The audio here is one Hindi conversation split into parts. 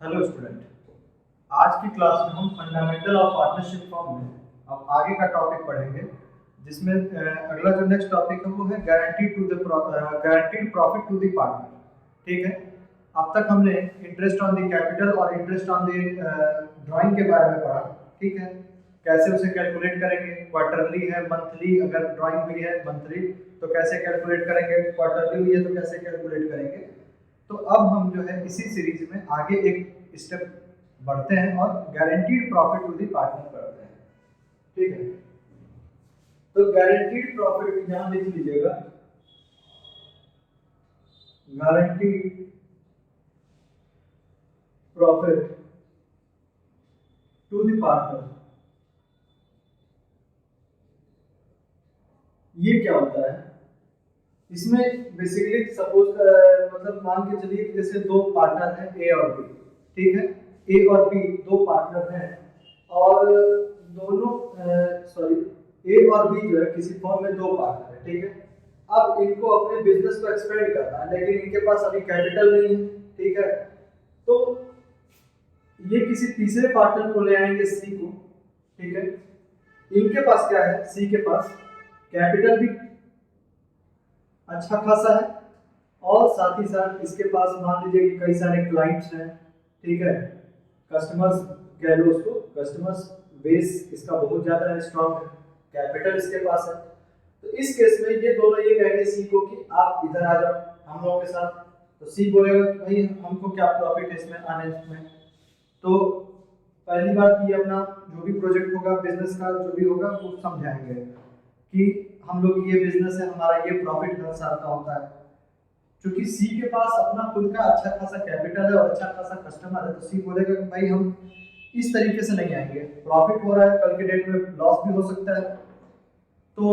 Hello student. आज की क्लास में हम फंडामेंटल ऑफ पार्टनरशिप फॉर्म में अब आगे का टॉपिक पढ़ेंगे, जिसमें अगला जो नेक्स्ट टॉपिक है वो है guaranteed profit to the partner. ठीक है। अब तक हमने इंटरेस्ट ऑन द कैपिटल और इंटरेस्ट ऑन द ड्राइंग के बारे में पढ़ा। ठीक है। कैसे उसे कैलकुलेट करेंगे, क्वार्टरली है, मंथली, अगर ड्राइंग हुई है मंथली तो कैसे कैलकुलेट करेंगे, क्वार्टरली हुई है तो कैसे कैलकुलेट करेंगे। तो अब हम जो है इसी सीरीज में आगे एक स्टेप बढ़ते हैं और guaranteed profit to the partner करते हैं। ठीक है। तो गारंटीड प्रॉफिट यहां लिख लीजिएगा, guaranteed profit to the partner. ये क्या होता है? इसमें बेसिकली सपोज मतलब मान के चलिए कि जैसे दो पार्टनर हैं ए और बी। ठीक है। ए और बी दो पार्टनर हैं और दोनों सॉरी ए और बी जो है किसी फॉर्म में दो पार्टनर है। ठीक है। अब इनको अपने बिजनेस को एक्सपेंड करना है, लेकिन इनके पास अभी कैपिटल नहीं है। ठीक है। तो ये किसी तीसरे पार्टनर को ले आएंगे, सी को। ठीक है। इनके पास क्या है, सी के पास कैपिटल भी अच्छा खासा है और साथ ही साथ इसके पास मान लीजिए कि कई सारे क्लाइंट्स हैं। ठीक है। कस्टमर्स कह लो उसको, कस्टमर्स बेस इसका बहुत ज्यादा स्ट्रॉन्ग है, कैपिटल इसके पास है। तो इस केस में ये दोनों ये कहेंगे सी को कि आप इधर आ जाओ हम लोगों के साथ। तो सी बोलेगा कि भाई हमको क्या प्रॉफिट है इसमें आने में। तो पहली बात ये अपना जो भी प्रोजेक्ट होगा, बिजनेस का जो भी होगा वो समझाएंगे कि हम लोग ये बिजनेस है, हमारा ये प्रॉफिट हर साल का होता है। क्योंकि सी के पास अपना खुद का अच्छा खासा कैपिटल है और अच्छा खासा कस्टमर है, तो सी बोलेगा कि भाई हम इस तरीके से नहीं आएंगे, प्रॉफिट हो रहा है, कल के डेट में लॉस भी हो सकता है। तो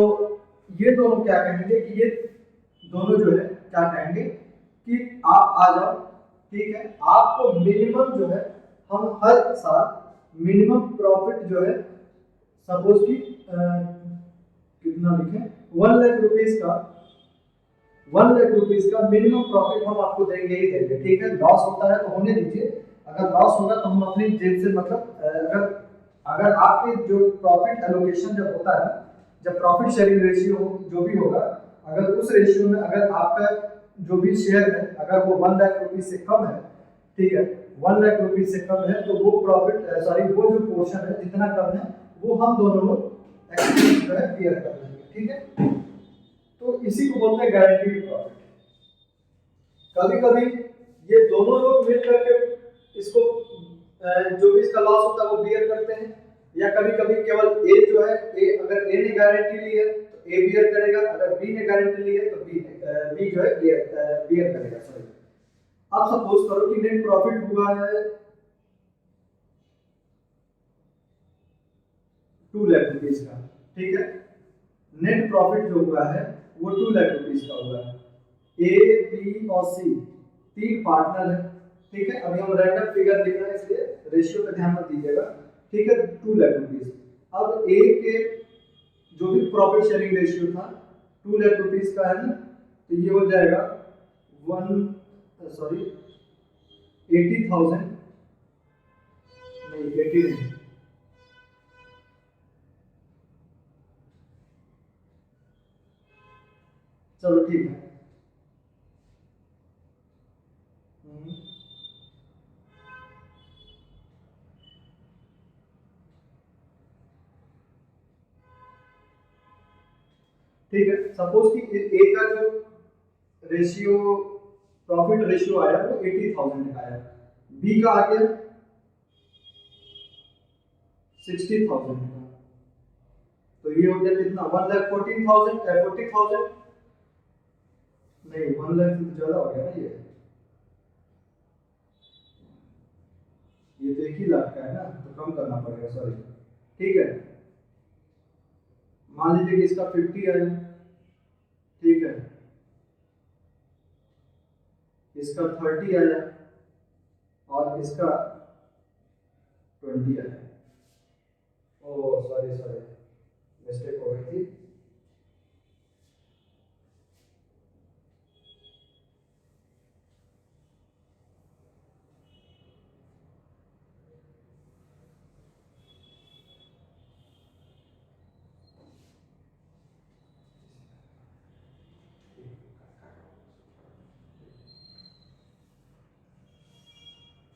ये दोनों क्या कहेंगे कि ये दोनों जो है क्या कहेंगे कि आप आ जाओ। ठीक है। आपको मिनिमम जो है हम हर साल मिनिमम प्रॉफिट जो है सपोज कि कितना लिखें, 1 लाख रुपीज का, 1 लाख रुपीज का मिनिमम प्रॉफिट हम आपको देंगे ही देंगे। ठीक है। लॉस होता है तो होने दीजिए, अगर लॉस होगा तो हम अपनी जेब से मतलब अगर अगर आपके जो प्रॉफिट एलोकेशन जब होता है, जब प्रॉफिट शेयरिंग रेशियो जो भी होगा, अगर उस रेशियो में अगर आपका जो भी शेयर है अगर वो 1 लाख रुपीज से कम है, ठीक है, 1 लाख रुपीज से कम है, तो वो प्रॉफिट सॉरी वो जो पोर्शन है जितना कम है वो हम दोनों लोग एक्सपेंस जो है क्लियर कर लेंगे। ठीक है। तो इसी को बोलते हैं गारंटीड प्रॉफिट। कभी कभी ये दोनों लोग मिल करके इसको जो भी इसका लॉस होता है वो बियर करते हैं, या कभी कभी केवल ए जो है, ए अगर ए ने गारंटी ली है तो ए बियर करेगा, अगर बी ने गारंटी ली है तो बी जो है बियर करेगा। सॉरी। अब सपोज करो कि नेट प्रॉफिट हुआ है 2 लाख रुपीज का। ठीक है। नेट प्रॉफिट जो हुआ है वो 2 लाख रुपीज का हुआ है। ए बी और सी तीन पार्टनर है। ठीक है। अभी हम रैंडम फिगर लिख रहे हैं इसलिए रेशियो पे ध्यान मत दीजिएगा। ठीक है। 2 लाख रुपीज। अब ए के जो भी प्रॉफिट शेयरिंग रेशियो था 2 लाख रुपीज का है ना, तो ये हो जाएगा वन सॉरी 80,000, नहीं 80 नहीं, चलो ठीक है। हम्म, ठीक है। सपोज कि ए का जो रेशियो प्रॉफिट रेशियो आया वो 80,000 का आया, बी का आ गया 60,000 का, तो ये हो गया कितना, 1,14,000 40,000, नहीं 1 लाख से तो ज्यादा हो गया ना ये तो 1 ही लाख का है ना, तो कम करना पड़ेगा, सॉरी। ठीक है। मान लीजिए कि इसका 50 आया। ठीक है। इसका 30 आया और इसका 20 आया। ओ सॉरी सॉरी, मिस्टेक हो गई थी।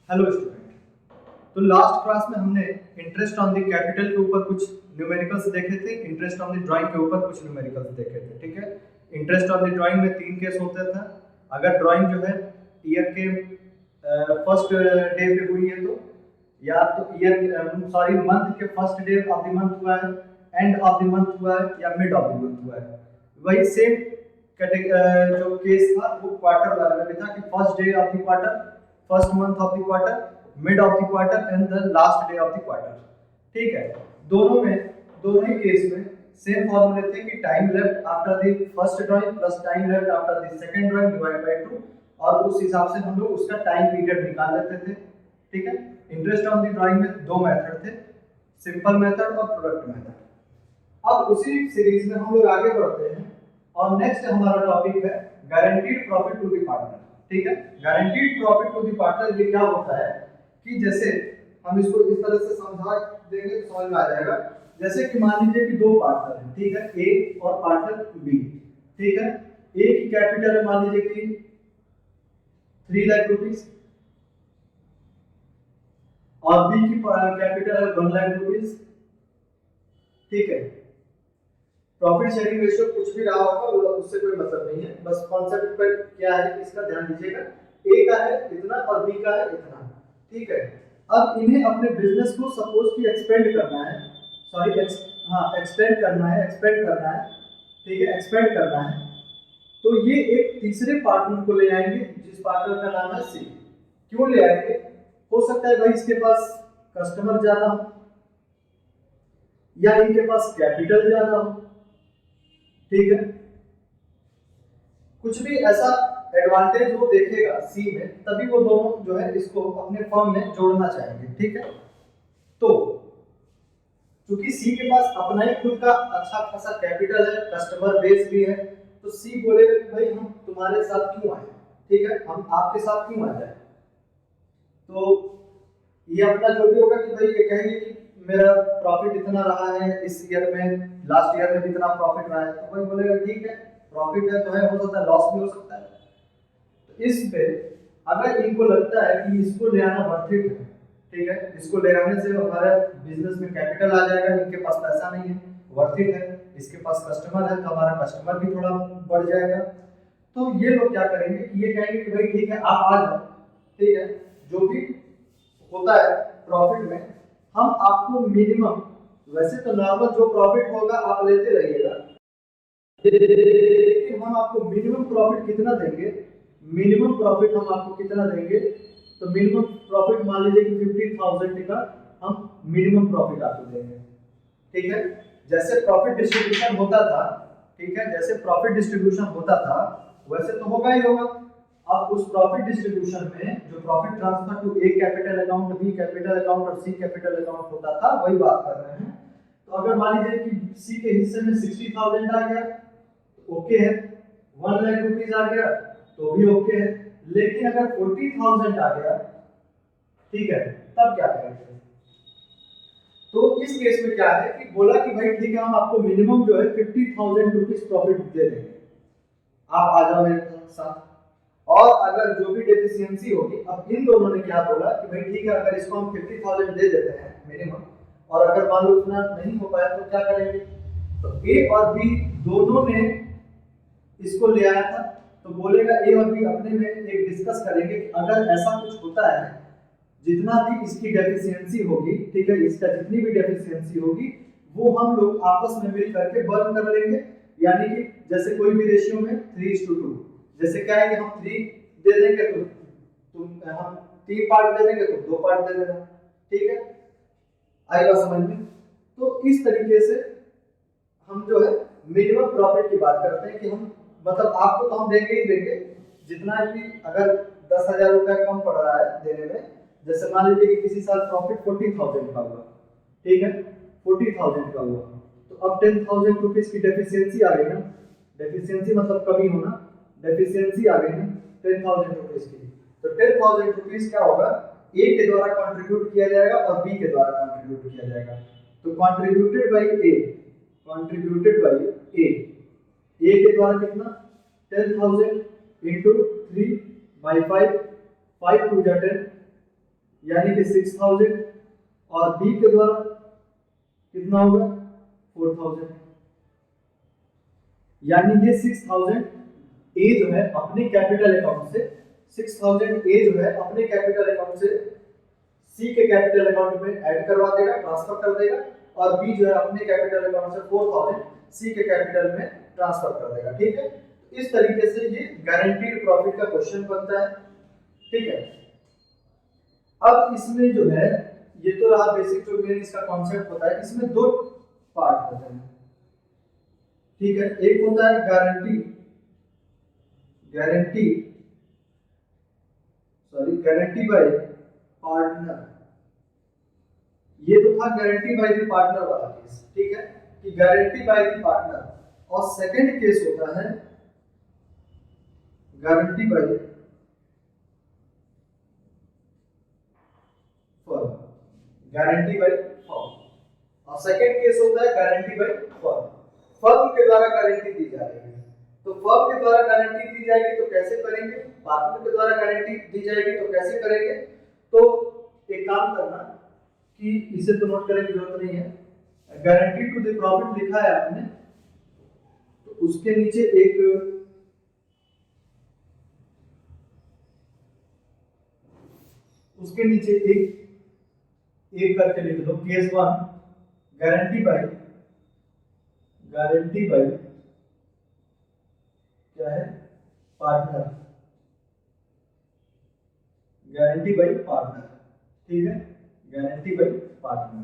हेलो स्टूडेंट, तो लास्ट क्लास में हमने इंटरेस्ट ऑन द कैपिटल के ऊपर कुछ न्यूमेरिकल्स देखे थे, इंटरेस्ट ऑन द ड्राइंग के ऊपर कुछ न्यूमेरिकल्स देखे थे। ठीक है, इंटरेस्ट ऑन द ड्राइंग में 3 केस होते थे। अगर ड्राइंग जो है ईयर के फर्स्ट डे पे हुई है तो, या तो मंथ के first day of the month हुआ है, एंड ऑफ द मंथ हुआ है, या मिड ऑफ द मंथ हुआ है। वही सेम जो केस था वो क्वार्टर वाला में भी था कि first day of the quarter, first month of the quarter, mid of the quarter and the last day of the quarter. ठीक है, दोनों ही केस में सेम फॉर्मूले थे कि time left after the first drawing plus time left after the second drawing divide by 2, और उस हिसाब से हम लोग उसका टाइम पीरियड निकाल लेते थे। ठीक है, इंटरेस्ट ऑन द ड्राइंग में 2 मेथड थे, सिंपल मेथड और प्रोडक्ट मेथड। अब उसी सीरीज में हम लोग आगे बढ़ते हैं और नेक्स्ट हमारा टॉपिक है guaranteed profit to the partner. ठीक है, guaranteed profit to the partner ये क्या होता है कि जैसे हम इसको इस तरह से समझा देंगे तो समझ में आ जाएगा। जैसे कि मान लीजिए कि 2 पार्टनर हैं, ठीक है, ए और पार्टनर बी। ठीक है, ए की कैपिटल है मान लीजिए कि 3 लाख रुपीस और बी की कैपिटल है 1 लाख रुपीस। ठीक है, प्रॉफिट शेयरिंग रेशियो कुछ भी रहा होगा उससे कोई मतलब नहीं है, बस कॉन्सेप्ट पर क्या है इसका ध्यान दीजिएगा। ए का है इतना और बी का है इतना। ठीक है, अब इन्हें अपने बिजनेस को सपोज कि एक्सपेंड करना है, एक्सपेंड करना है। ठीक है, एक्सपेंड करना है, तो ये एक तीसरे पार्टनर को ले आएंगे जिस पार्टनर का नाम है सी। क्यों ले आएंगे? हो सकता है भाई इसके पास कस्टमर ज्यादा हो, या इनके पास कैपिटल ज्यादा हो। ठीक है, कुछ भी ऐसा एडवांटेज वो देखेगा सी में, तभी वो दोनों जो है इसको अपने फर्म में जोड़ना चाहेंगे। ठीक है, तो क्योंकि सी के पास अपना ही खुद का अच्छा खासा कैपिटल है, कस्टमर बेस भी है, तो सी बोलेगा कि भाई हम तुम्हारे साथ क्यों आए। ठीक है, हम आपके साथ क्यों आ जाए। तो ये अपना जो भी होगा कि भाई ये कहेंगे कि मेरा प्रॉफिट इतना रहा है इस ईयर में, लास्ट ईयर में भी इतना प्रॉफिट रहा है, तो भाई बोलेगा ठीक है प्रॉफिट है तो है, हो सकता है लॉस भी हो सकता है। तो इस पे अगर इनको लगता है कि इसको ले आना वर्थ इट है, ठीक है, इसको ले आने से हमारे बिजनेस में कैपिटल आ जाएगा, इनके पास पैसा नहीं है, वर्थ इट है, इसके पास कस्टमर है तो हमारा कस्टमर भी थोड़ा बढ़ जाएगा, तो ये लोग क्या करेंगे कि ये कहेंगे कि भाई ठीक है आप आ जाओ। ठीक है, जो भी होता है प्रॉफिट में हम आपको मिनिमम, वैसे तो नॉर्मल जो प्रॉफिट होगा आप लेते रहिएगा, लेकिन हम आपको मिनिमम प्रॉफिट कितना देंगे, मिनिमम प्रॉफिट हम आपको कितना देंगे, तो मिनिमम प्रॉफिट मान लीजिए कि 50,000 का हम मिनिमम प्रॉफिट आपको देंगे। ठीक है, जैसे प्रॉफिट डिस्ट्रीब्यूशन होता था, ठीक है, जैसे प्रॉफिट डिस्ट्रीब्यूशन होता था वैसे तो होगा ही होगा। अब उस प्रॉफिट डिस्ट्रीब्यूशन में जो profit transfer to A capital account, B capital account और सी कैपिटल अकाउंट होता था, वही बात कर रहे हैं। तो अगर मान लीजिए कि सी के हिस्से में 60,000 आ गया तो ओके है, 1 लाख रुपीस आ गया तो भी ओके है, लेकिन अगर 40,000 आ गया, ठीक है, तब क्या करेंगे। तो इस केस में क्या है कि बोला कि भाई ठीक है हम आपको मिनिमम जो है 50,000 रुपीस प्रॉफिट दे देंगे, आप आ जाओ मेरे साथ। और अगर जो भी डेफिशिएंसी होगी, अब इन दोनों ने क्या बोला कि भाई ठीक है अगर इसको हम 50,000 दे देते हैं मिनिमम, और अगर मान लो उतना नहीं हो पाया तो क्या करेंगे। तो ए और बी दोनों ने इसको ले आया था, तो बोलेगा ए और बी अपने में एक डिस्कस करेंगे कि अगर ऐसा कुछ होता है, जितना भी इसकी डेफिशिएंसी होगी, ठीक है, इसका जितनी भी डेफिशिएंसी होगी वो हम लोग आपस में मिल करके बर्न कर लेंगे, यानी कि जैसे कोई भी रेशियो में 3:2, जैसे क्या है कि हम 3 दे देंगे तो तुम हम 3 पार्ट दे देंगे तो 2 पार्ट दे देना। ठीक है, आएगा समझ में। तो इस तरीके से हम जो है मिनिमम प्रॉफिट की बात करते हैं कि हम मतलब आपको तो हम देंगे ही देंगे, जितना भी अगर 10,000 रुपया कम पड़ रहा है देने में, जैसे मान लीजिए कि किसी साल प्रॉफिट 40,000 का हुआ, ठीक है, 40,000 का हुआ, तो अब 10,000 रुपीस की डेफिशिएंसी आ गई ना, डेफिशिएंसी मतलब कमी होना, डेफिशिएंसी आ गई ना 10,000 रुपीस की, तो 10,000 रुपीस क्या होगा, ए के द्वारा कंट्रीब्यूट किया जाएगा और बी के द्वारा कंट्रीब्यूट किया जाएगा। तो contributed by A, contributed by A के द्वारा कितना 10,000 into 3 by 5, 5 2 10, यानी कि 6000, और बी के द्वारा कितना होगा 4000। यानी ये 6000 ए जो है अपने कैपिटल अकाउंट से 6000 ए जो है अपने कैपिटल अकाउंट से सी के कैपिटल अकाउंट में ऐड करवा देगा, ट्रांसफर कर देगा, और बी जो है अपने कैपिटल अकाउंट से 4000 सी के कैपिटल में ट्रांसफर कर देगा। ठीक है, तो इस तरीके से ये गारंटीड प्रॉफिट का क्वेश्चन बनता है। ठीक है, अब इसमें जो है ये तो रहा बेसिक जो मेन इसका कॉन्सेप्ट होता है। इसमें दो पार्ट होते हैं। ठीक है, एक होता है गारंटी बाय पार्टनर। ये तो था गारंटी बाय द पार्टनर वाला केस। ठीक है, कि गारंटी बाय द पार्टनर, और सेकंड केस होता है guarantee by firm. Guarantee by firm, और सेकंड केस होता है गारंटी बाय फर्म। फर्म के द्वारा गारंटी दी जा रही है, तो फर्म के द्वारा गारंटी दी जाएगी तो कैसे करेंगे, पार्टनर के द्वारा गारंटी दी जाएगी तो कैसे करेंगे। तो एक काम करना कि इसे तो नोट करने की जरूरत नहीं है, गारंटी टू द प्रॉफिट लिखा है आपने, तो उसके नीचे एक करके लिख दो। केस 1 गारंटी बाय क्या है पार्टनर, गारंटी बाय पार्टनर। ठीक है, गारंटी बाय पार्टनर।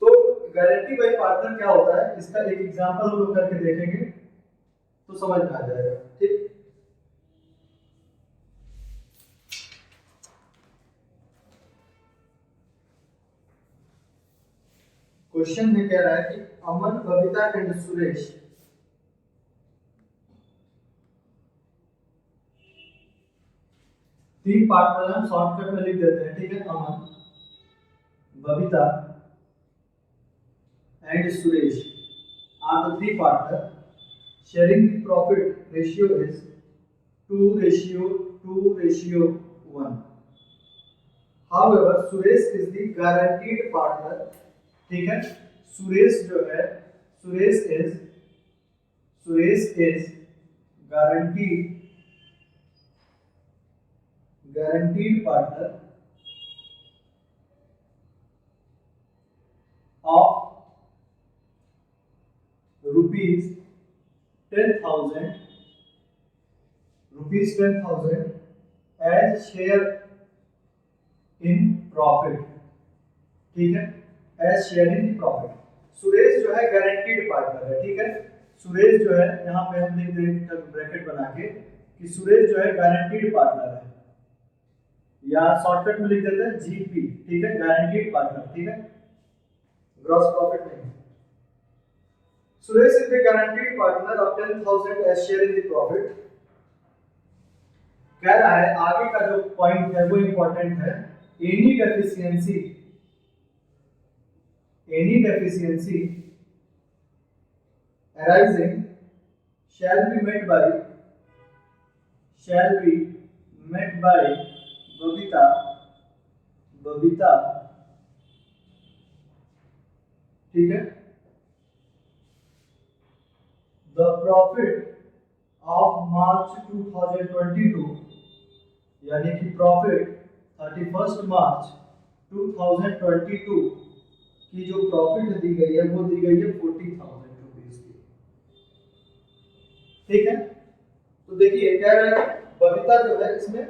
तो गारंटी बाय पार्टनर क्या होता है, इसका एक एग्जांपल हम लोग करके देखेंगे तो समझ में आ जाएगा। ठीक, क्वेश्चन में कह रहा है कि अमन, बबीता एंड सुरेश तीन पार्टनर हम शॉर्टकट में लिख देते हैं। ठीक है, Aman, Babita and Suresh are the three partner, sharing the profit ratio is 2:1. However, Suresh is the guaranteed partner. ठीक है, सुरेश जो है Suresh is guaranteed partner of rupees 10,000 as share in profit। ठीक है, as sharing the profit. Suresh जो है गारंटीड पार्टनर है। ठीक है, सुरेश जो है यहाँ पे हम लिख देंगे ब्रैकेट बना के कि सुरेश जो है गारंटीड पार्टनर है, या शॉर्टकट में लिख देते हैं जीपी। ठीक है, गारंटीड पार्टनर। ठीक है, ग्रॉस प्रॉफिट नहीं। Suresh is the guaranteed partner of 10,000 as sharing the profit. कह रहा है आगे का जो पॉइंट है वो इंपॉर्टेंट है, any deficiency arising shall be met by Babita। ठीक है, the profit of March 2022, यानी कि प्रॉफिट 31 मार्च 2022 की जो प्रॉफिट दी गई है वो दी गई है 40,000 रुपीज की। ठीक है, तो देखिए कह रहा है बबीता जो है इसमें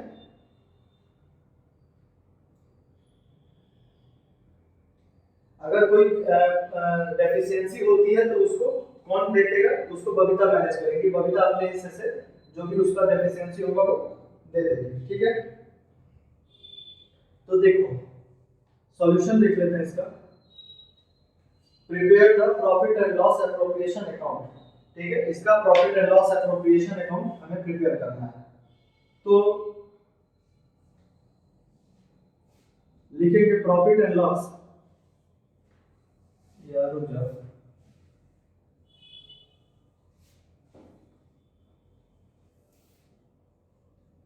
अगर कोई डेफिशिएंसी होती है तो उसको कौन देखेगा, उसको बबीता मैनेज करेगी। बबीता अपने हिस्से से जो भी उसका डेफिशिएंसी होगा वो दे देगी। ठीक है, तो देखो सॉल्यूशन देख लेते हैं इसका। Prepare the profit and loss appropriation account. ठीक है, इसका profit and loss appropriation account हमें प्रिपेयर करना है। तो लिखेंगे प्रॉफिट एंड लॉस, या रुक जाओ,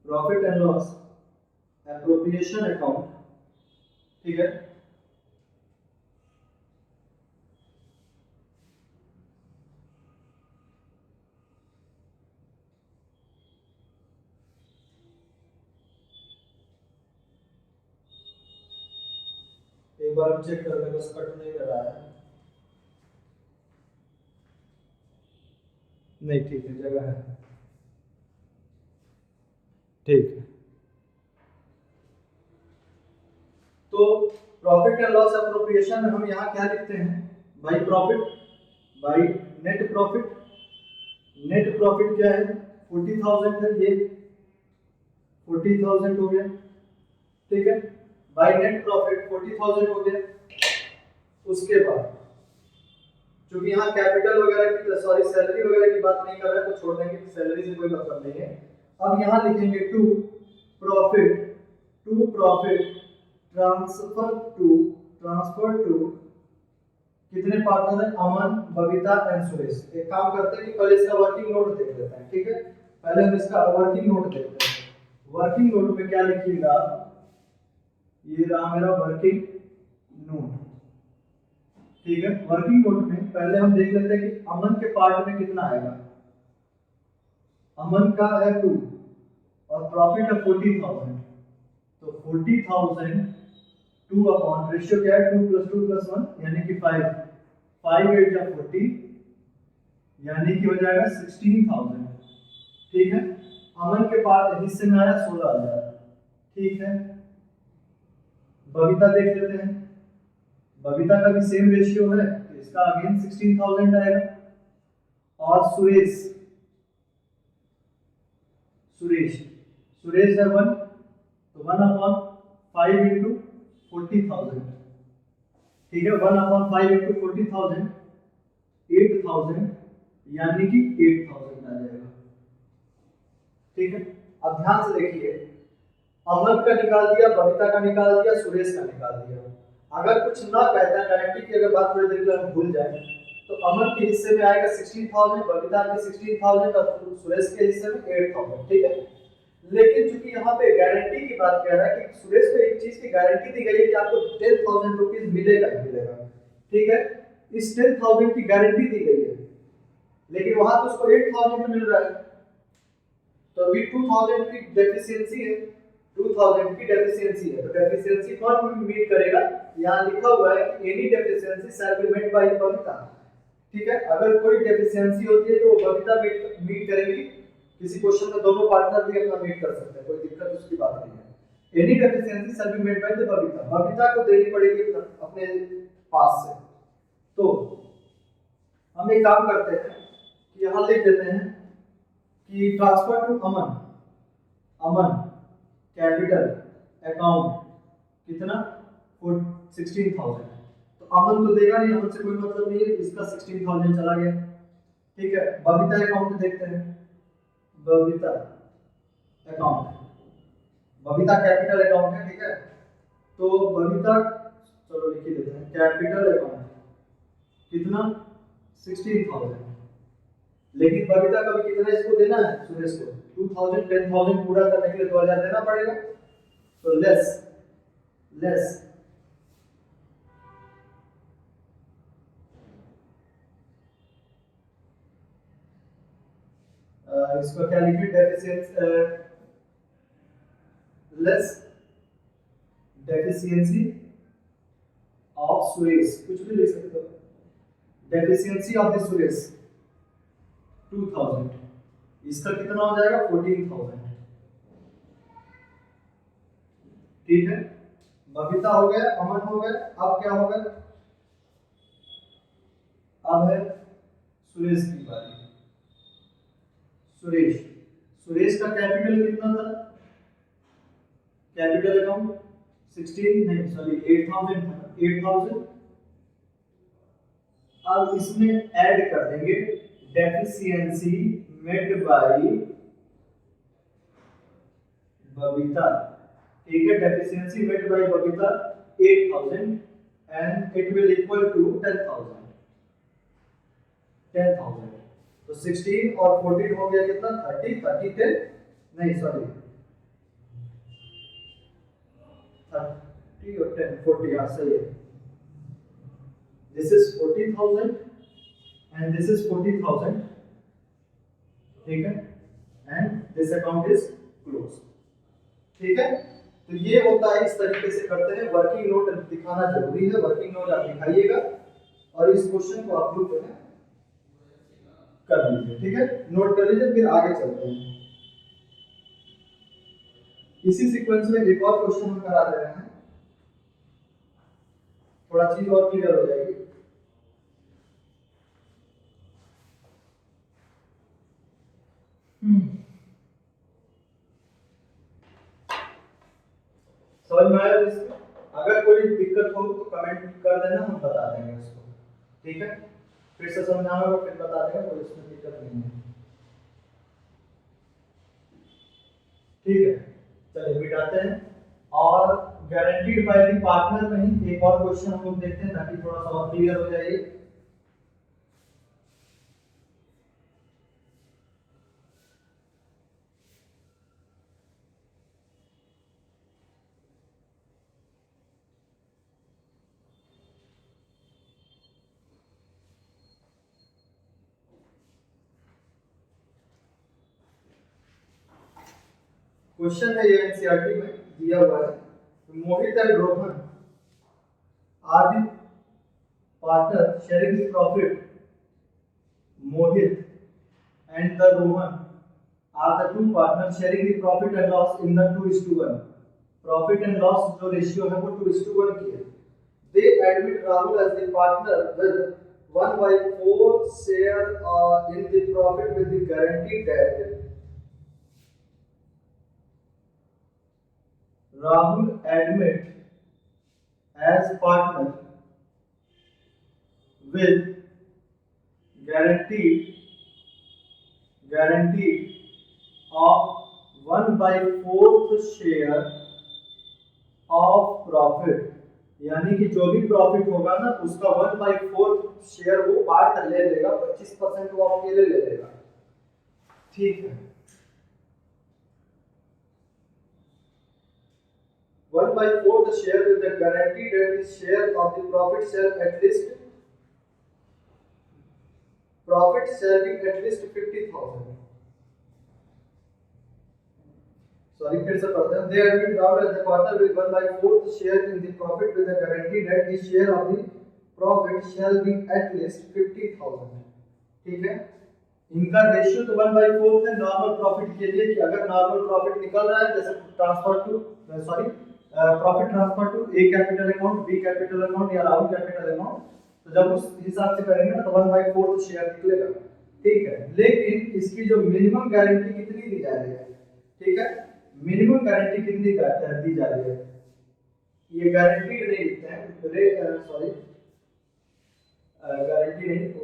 profit and loss appropriation account ठीक है। एक बार हम चेक कर लें, बस कट नहीं कर रहा है। नहीं ठीक है, जगह है, ठीक है। तो प्रॉफिट एंड लॉस अप्रोप्रिएशन में हम यहाँ क्या लिखते हैं, by profit, by net profit. Net profit क्या है, 40,000 है, ये 40,000 हो गया, ठीक है। बाई नेट प्रॉफिट 40,000 हो गया। उसके बाद क्योंकि यहाँ कैपिटल वगैरह की, सॉरी सैलरी वगैरह की बात नहीं कर रहे, तो छोड़ देंगे, सैलरी से कोई मतलब नहीं है। अब यहाँ लिखेंगे टू प्रॉफिट ट्रांसफर टू कितने पार्टनर है, अमन, बबीता एंड सुरेश। एक काम करते हैं कि पहले इसका वर्किंग नोट देख लेते हैं, ठीक है। पहले हम इसका वर्किंग नोट देखते हैं। वर्किंग नोट में क्या लिखिएगा, ये रहा मेरा वर्किंग नोट, ठीक है। वर्किंग नोट में पहले हम देख लेते हैं कि अमन के पार्ट में कितना आएगा। अमन का है 2 और प्रॉफिट है 40,000, तो 40,000 2 अपॉन रेशियो क्या है, 2 + 2 + 1 यानी कि 5, 5 8 जा 40 यानी कि हो जाएगा 16,000, ठीक है। अमन के पास हिस्से में आया 16,000, ठीक है। बबीता देख लेते हैं, बबीता का भी सेम रेशियो है, तो इसका अगेन 16,000 आएगा। और सुरेश है 1, तो 1 अपॉन 5 इंटू 40,000, ठीक है। 1 अपॉन 5 इंटू 40,000 8,000 यानी कि 8,000 आ जाएगा, ठीक है। अब ध्यान से देखिए, अमन का निकाल दिया, बबीता का निकाल दिया, सुरेश का निकाल दिया। अगर कुछ ना कहता, गारंटी की अगर बात थोड़ी देर के लिए हम भूल जाए, तो अमन के हिस्से में आएगा 16,000, बबीता के 16,000 और सुरेश के हिस्से में 8,000, ठीक है। लेकिन चूंकि यहाँ पे गारंटी की बात कह रहा है कि सुरेश को एक चीज की गारंटी दी गई है कि आपको 10,000 रुपीज मिलेगा ही मिलेगा, ठीक है। इस 10,000 की गारंटी दी गई है, लेकिन वहां तो उसको 8,000 मिल रहा है, तो अभी 2,000 की डेफिशिएंसी है, 2,000 की डेफिशिएंसी है। तो डेफिशिएंसी कौन मीट करेगा, यहाँ लिखा हुआ है कि any deficiency shall be met by Babita, ठीक है। अगर कोई डेफिशिएंसी होती है तो वो बबीता मीट करेगी। किसी क्वेश्चन में दोनों पार्टनर भी अपना मीट कर सकते हैं, कोई दिक्कत उसकी बात नहीं है। Any deficiency shall be met by the Babita, Babita को देनी पड़ेगी अपने पास से। तो हम एक काम करते हैं कि यहाँ लिख देते हैं कि transfer to Aman capital account कितना 16,000, तो अमन तो देगा नहीं, अमन से कोई मतलब नहीं है, तो इसका 16,000 चला गया, ठीक है। बबीता अकाउंट देखते हैं, Babita account, Babita capital account है, ठीक है। तो बबीता, चलो लिख ही देते हैं, कैपिटल अकाउंट कितना 16,000, लेकिन बबीता का भी कितना इसको देना है, सुरेश को 2,000, 10,000 पूरा करने के लिए 2,000 देना पड़ेगा, तो लेस इसको क्या लिखे, लेस डेफिशिएंसी ऑफ सुरेश, कुछ भी लिख सकते हो, डेफिशिएंसी ऑफ द सुरेश 2,000, इसका कितना हो जाएगा 14,000, ठीक है। बबीता हो गया, अमन हो गया, अब क्या होगा, अब है सुरेश की बारी। सुरेश का कैपिटल कितना था, कैपिटल अकाउंट 16 नहीं सॉरी 8,000 था, 8,000। अब इसमें ऐड कर देंगे डेफिशिएंसी मेट बाय बबीता, ठीक है। Deficiency met by Babita 8,000 and it will equal to 10,000, तो 16 और 14 हो गया कितना 30, 30 10 नहीं सॉरी 30 50 और 10 40, हाँ सही है। This is 40,000 and this is 40,000, ठीक है, and this account is close, ठीक है। तो ये होता है, इस तरीके से करते हैं। वर्किंग नोट दिखाना जरूरी है, वर्किंग नोट आप दिखाइएगा और इस क्वेश्चन को आप लोग जो है कर लीजिए, ठीक है, नोट कर लीजिए। फिर आगे चलते हैं। इसी सीक्वेंस में एक और क्वेश्चन हम करा दे रहे हैं, थोड़ा चीज और क्लियर हो जाएगी। समझ में आया इसमें? अगर कोई दिक्कत हो तो कमेंट कर देना, हम बता देंगे उसको, ठीक है। फिर से समझाना होगा, फिर बता देंगे, कोई इसमें दिक्कत नहीं है, ठीक है। चलिए मिटाते हैं। और गारंटीड बाय द पार्टनर में ही एक और क्वेश्चन हम लोग देखते हैं ताकि थोड़ा सा और क्लियर हो जाए। क्वेश्चन है ये एनसीईआरटी में दिया हुआ है, Mohit and Rohan are the partner sharing the profit. Mohit and the Rohan are the two partners sharing the profit and loss in the 2:1. Profit and loss जो रेशियो है वो 2:1 की है। They admit Rahul as the partner with 1/4 share in the profit with the guarantee that Rahul admit as partner with guarantee of 1/4 share of profit, यानी कि जो भी प्रॉफिट होगा ना उसका 1/4 शेयर वो पार्ट ले लेगा, 25% वो अकेले ले लेगा, ठीक है। 1/4 the share with the guarantee that the share of the profit shall at least profit shall be at least 50,000. Sorry, फिर से पढ़ते हैं। They admit Rahul as the partner with 1/4 share in the profit with the guarantee that his share of the profit shall be at least 50,000. ठीक है। इनका रेशियो तो 1/4 है नॉर्मल प्रॉफिट के लिए, कि अगर नॉर्मल प्रॉफिट निकल रहा है जैसे transfer to profit transfer to A capital account, B capital account या राहुल कैपिटल अकाउंट, तो जब उस हिसाब से करेंगे ना तो 1/4 शेयर निकलेगा, ठीक है। लेकिन इसकी जो मिनिमम गारंटी कितनी दी जा रही है, ठीक है, मिनिमम गारंटी कितनी दी जा रही है, ये गारंटी नहीं लिखते हैं, सॉरी गारंटी नहीं, तो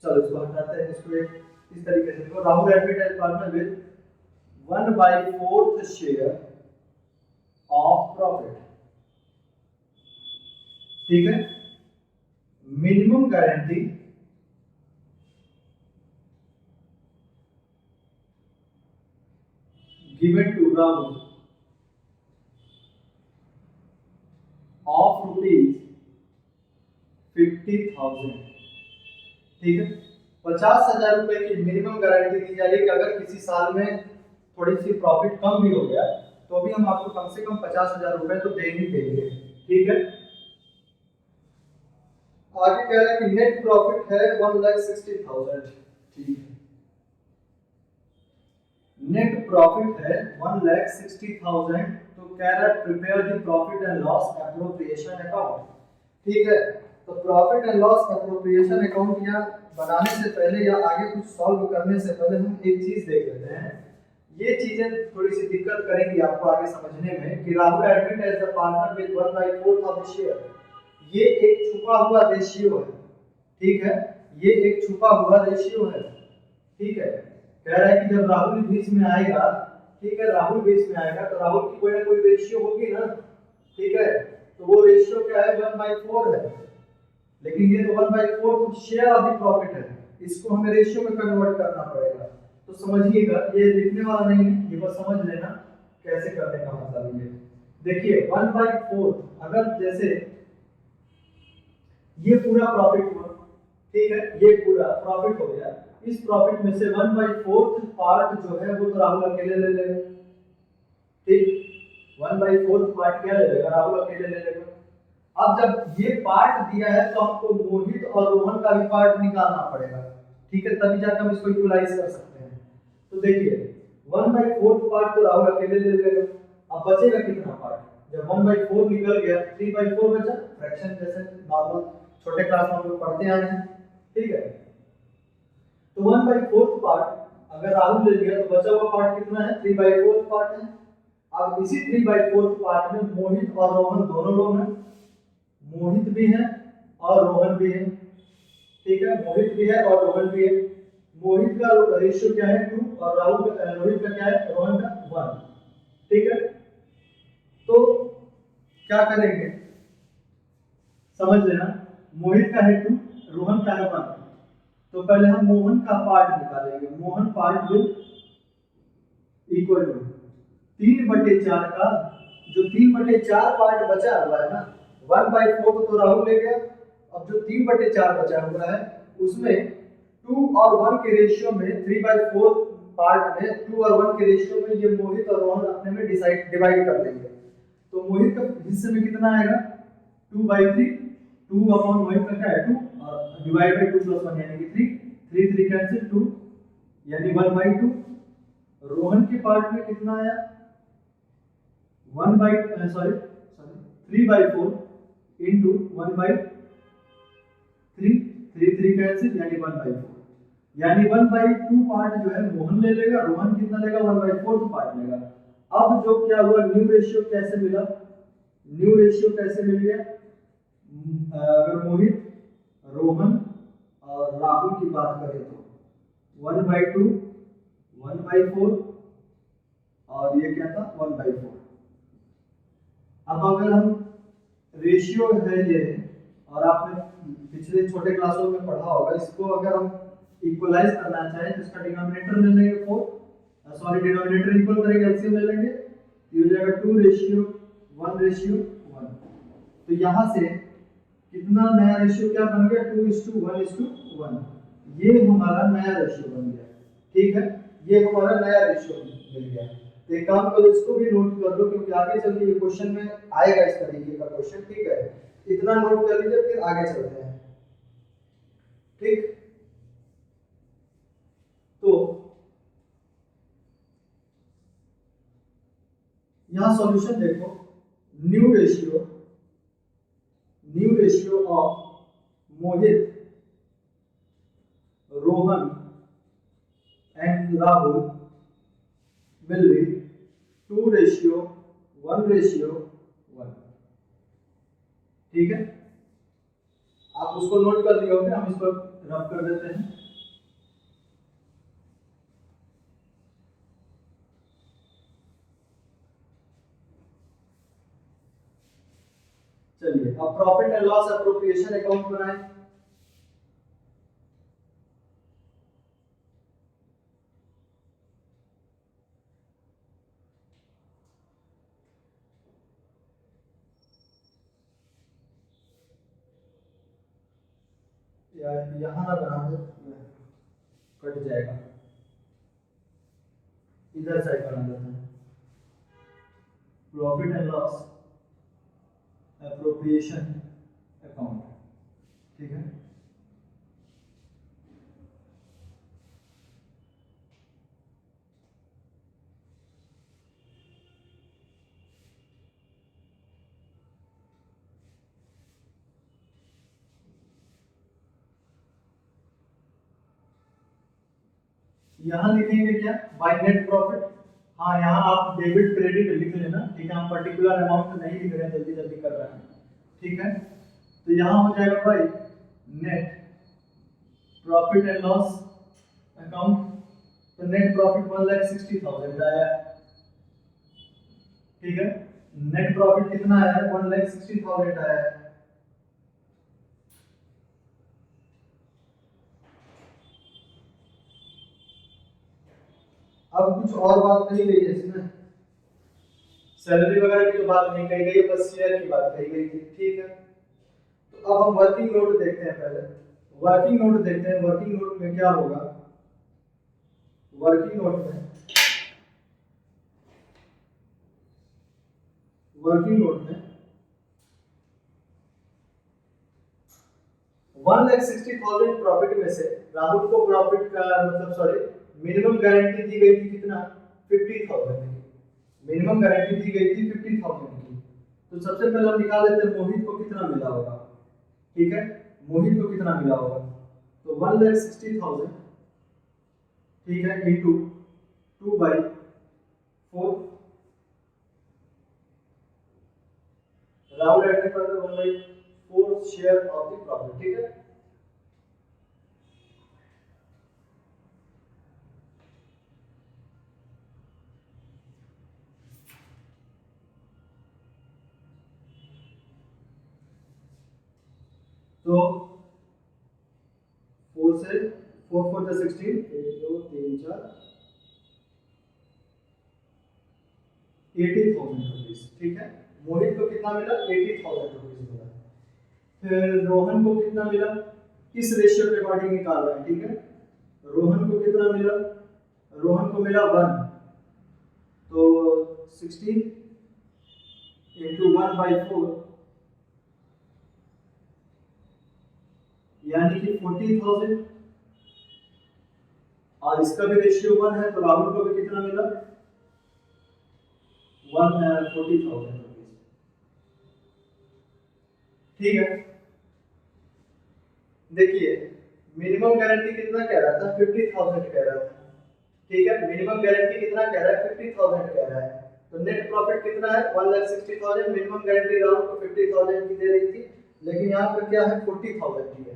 चलो इसको हटाते हैं। इसको इस तरीके से देखो, Rahul admit as partner with 1/4 share of profit, ठीक है। Minimum guarantee given to Rahul of ₹50,000, ठीक है। 50,000 रुपए की मिनिमम गारंटी दी जा रही है कि अगर किसी साल में थोड़ी सी प्रॉफिट कम भी हो गया तो भी हम आपको कम से कम 50,000 रुपए तो दे ही देंगे, ठीक है। आगे कह रहा है कि नेट प्रॉफिट है 1,60,000, ठीक है। नेट प्रॉफिट है 1,60,000, तो कह रहा है prepare the profit and loss appropriation account, ठीक है। तो profit and loss appropriation account या बनाने से पहले या आगे कुछ सॉल्व करने से पहले हम एक चीज देख लेते हैं। ये चीजें थोड़ी सी दिक्कत करेंगी आपको आगे समझने में कि Rahul admit as the partner with 1/4 of the share, ये एक छुपा हुआ रेशियो है, ठीक है, ये एक छुपा हुआ रेशियो है, ठीक है। कह रहा है कि जब राहुल बीच में आएगा, ठीक है, राहुल बीच में आएगा तो राहुल की कोई ना कोई रेशियो होगी ना, ठीक है। तो वो रेशियो क्या है, 1/4 है, लेकिन ये तो 1/4 शेयर ऑफ द प्रॉफिट है, इसको हमें रेशियो में कन्वर्ट करना पड़ेगा। तो समझिएगा, ये लिखने वाला नहीं है, ये बस समझ लेना कैसे करने का मतलब ये, देखिए 1/4 अगर जैसे ये पूरा प्रॉफिट हुआ, ठीक है, ये पूरा प्रॉफिट हो गया, इस प्रॉफिट में से 1/4 पार्ट जो है वो तो राहुल अकेले ले लेगा, ठीक, 1/4 पार्ट क्या ले लेगा, राहुल अकेले ले लेगा। अब जब ये पार्ट दिया है तो हमको मोहित और रोहन का भी पार्ट निकालना पड़ेगा, ठीक है, तभी जाकर हम इसको इक्वलाइज कर सकते हैं। तो देखिए 1/4 पार्ट तो राहुल अकेले ले लेगा, अब बचेगा कितना पार्ट, जब 1/4 निकल गया 3/4 बचा, फ्रैक्शन जैसे नॉर्मल छोटे क्लास में हम लोग पढ़ते आ रहे हैं, ठीक है। तो 1/4 पार्ट अगर राहुल ले लिया तो बचा हुआ पार्ट कितना है, 3/4 पार्ट है। अब इसी 3/4 पार्ट में मोहित और रोहन दोनों लोग हैं, मोहित भी है और रोहन भी है, ठीक है, मोहित भी है और रोहन भी है। मोहित का रेशियो क्या है 2 और राहुल का रोहित का क्या है, रोहन का 1, ठीक है। तो क्या करेंगे समझ लेना, मोहित का है 2, रोहन का है 1, तो पहले हम मोहन का पार्ट निकालेंगे, Mohan part will equal to 3/4 का, जो 3/4 पार्ट बचा हुआ है ना, 1/4 तो राहुल ले गया, अब जो 3/4 बचा हुआ है उसमें 2 और 1 के रेशियो में 3/4 पार्ट में 2 और 1 के रेशियो में ये मोहित और रोहन अपने में डिवाइड कर देंगे। तो मोहित का हिस्से में कितना आएगा 2/3, 2 अपॉन मोहित का क्या है 2 और डिवाइड बाय 2 + 1 यानी कि 3, 3 3 कैंसिल 2 यानी 1/2। रोहन के पार्ट में कितना आया 3/4 into 1/3, 3 3 कैंसिल यानी 1/4, यानी 1/2 पार्ट जो है मोहन ले लेगा, रोहन कितना लेगा 1/4 पार्ट लेगा। अब जो क्या हुआ न्यू रेशियो कैसे मिला, न्यू रेशियो कैसे मिल गया, अगर मोहित रोहन और राहुल की बात करें तो 1/2 1/4 और ये क्या था 1/4। अब अगर हम रेशियो है ये, और आपने पिछले छोटे क्लासों में पढ़ा होगा, इसको अगर हम इक्वलाइज करना चाहें तो इसका डिनोमिनेटर ले लेंगे 4, सॉरी डिनोमिनेटर इक्वल करेंगे एलसीएम ले लेंगे, ये हो जाएगा 2:1:1। तो यहाँ से कितना नया रेशियो क्या बन गया 2:1:1, ये हमारा नया रेशियो बन गया, ठीक है, ये हमारा नया रेशियो मिल गया। तो एक काम करो इसको भी नोट कर लो क्योंकि आगे चल के ये क्वेश्चन में आएगा इस तरीके का क्वेश्चन, ठीक है, इतना नोट कर लीजिए फिर आगे चलते हैं, ठीक। तो यहां सॉल्यूशन देखो, new ratio of Mohit Rohan and Rahul will be 2:1:1, ठीक है, आप उसको नोट कर लिए होंगे, हम इसको रब कर देते हैं। चलिए अब profit and loss appropriation account बनाएं। यहाँ ना बना दे, कट जाएगा, इधर साइड बना देते हैं, profit and loss appropriation account, ठीक है। यहाँ लिखेंगे क्या बाय नेट प्रॉफिट, हाँ यहाँ आप डेबिट क्रेडिट लिख लेना, ठीक है, हम पर्टिकुलर अमाउंट नहीं लिख रहे हैं, जल्दी जल्दी कर रहे हैं, ठीक है। तो यहाँ हो जाएगा भाई net profit and loss account, तो नेट प्रॉफिट 1,60,000 आया, ठीक है, नेट प्रॉफिट कितना आया 1,60,000 आया है। अब कुछ और बात कही गई है इसमें, सैलरी वगैरह की तो बात नहीं कही गई है, बस शेयर की बात कही गई थी। ठीक है, तो अब हम वर्किंग नोट देखते हैं। पहले वर्किंग नोट देखते हैं। वर्किंग नोट में क्या होगा? वर्किंग नोट में वर्किंग नोट में 1,60,000 प्रॉफिट में से राहुल को प्रॉफिट का मतलब सॉरी मिनिमम गारंटी दी गई थी कितना? 50,000 की। मिनिमम गारंटी दी गई थी 50,000 की। तो सबसे पहले हम निकाल लेते हैं मोहित को कितना मिला होगा। ठीक है, मोहित को कितना मिला होगा? तो 1,60,000 ठीक है इंटू 2/4 राउंड एडने पर 1/4 शेयर ऑफ द प्रॉफिट। ठीक है, तो 4 से 4 4 जा 16 1 2 3 4 80,000 रुपीज। ठीक है, मोहित को कितना मिला? 80,000 रुपीज मिला। फिर रोहन को कितना मिला? इस रेशियो के अकॉर्डिंग निकाल रहे हैं। ठीक है, रोहन को कितना मिला? रोहन को मिला 1, तो 16 इंटू 1/4 यानी कि 40,000, और इसका भी रेशियो 1 है, तो राहुल को भी कितना मिला? 40,000 रुपीज। ठीक है, देखिए मिनिमम गारंटी कितना कह रहा था? 50,000 कह रहा था। ठीक है, मिनिमम गारंटी कितना कह रहा है? 50,000 कह रहा है। तो नेट प्रॉफिट कितना है? 1,60,000। मिनिमम गारंटी राउंड को 50,000 की दे रही थी, लेकिन यहाँ पर क्या है? 40,000 की है।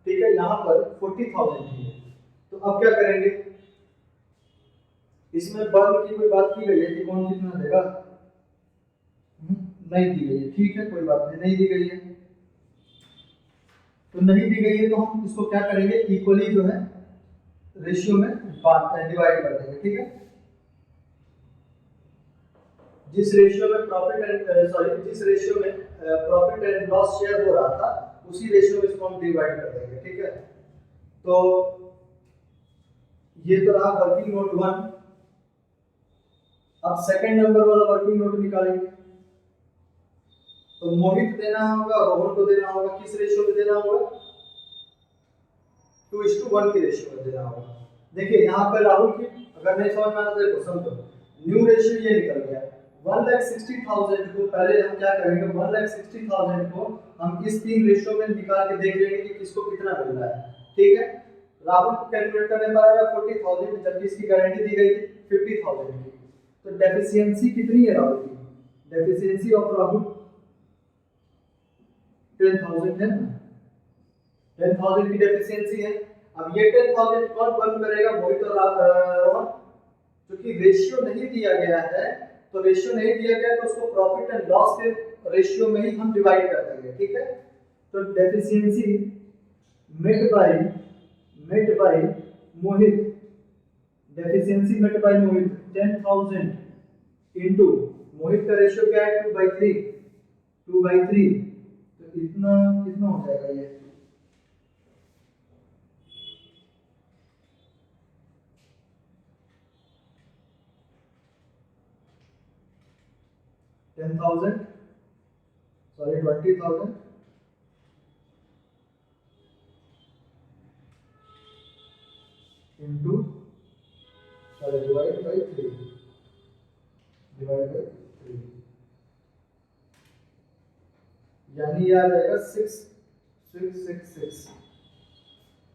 ठीक है, यहाँ पर 40,000 की है। तो अब क्या करेंगे? इसमें बर्न की कोई बात की गई है कि कौन कितना देगा? नहीं दी गई है। ठीक है, कोई बात नहीं, नहीं दी गई है। तो नहीं दी गई है तो हम इसको क्या करेंगे? इक्वली जो है रेशियो में डिवाइड कर देंगे। ठीक है, जिस रेशियो में प्रॉफिट एंड लॉस शेयर हो रहा था, उसी रेशियो में इसको हम डिवाइड कर देंगे। ठीक है, तो ये तो रहा वर्किंग नोट 1। अब सेकंड नंबर वाला वर्किंग नोट निकालेंगे। तो मोहित देना होगा, रोहन को देना होगा, किस रेशियो में देना होगा? 2:1 की रेशियो में देना होगा। देखिए यहाँ पर राहुल की अगर नहीं समझ में आता है तो समझो, न्यू रेशियो ये निकल गया। 1,60,000 को पहले हम क्या करेंगे? 1,60,000 को हम इस तीन रेशियो में निकाल के देख लेंगे कि किसको कितना मिल रहा है। ठीक है, राहुल को कैलकुलेट करने पर 40,000, जबकि इसकी गारंटी दी गई थी 50,000 की। तो डेफिशिएंसी कितनी है राहुल की? डेफिशिएंसी ऑफ राहुल 10,000 है ना, 10,000 की डेफिशिएंसी है। अब ये 10,000 कौन बंद करेगा? मोहित और रोहन। क्योंकि रेशियो नहीं दिया गया है, तो रेशियो नहीं दिया गया तो उसको प्रॉफिट एंड लॉस के रेशियो में ही हम डिवाइड कर देंगे। ठीक है, तो deficiency met by Mohit, deficiency met by Mohit 10,000 into Mohit का रेशियो क्या है? 2/3, 2/3। तो इतना कितना हो जाएगा? ये 10,000 sorry 20,000 into sorry divide by 3, यानी ये आ जाएगा 6,666।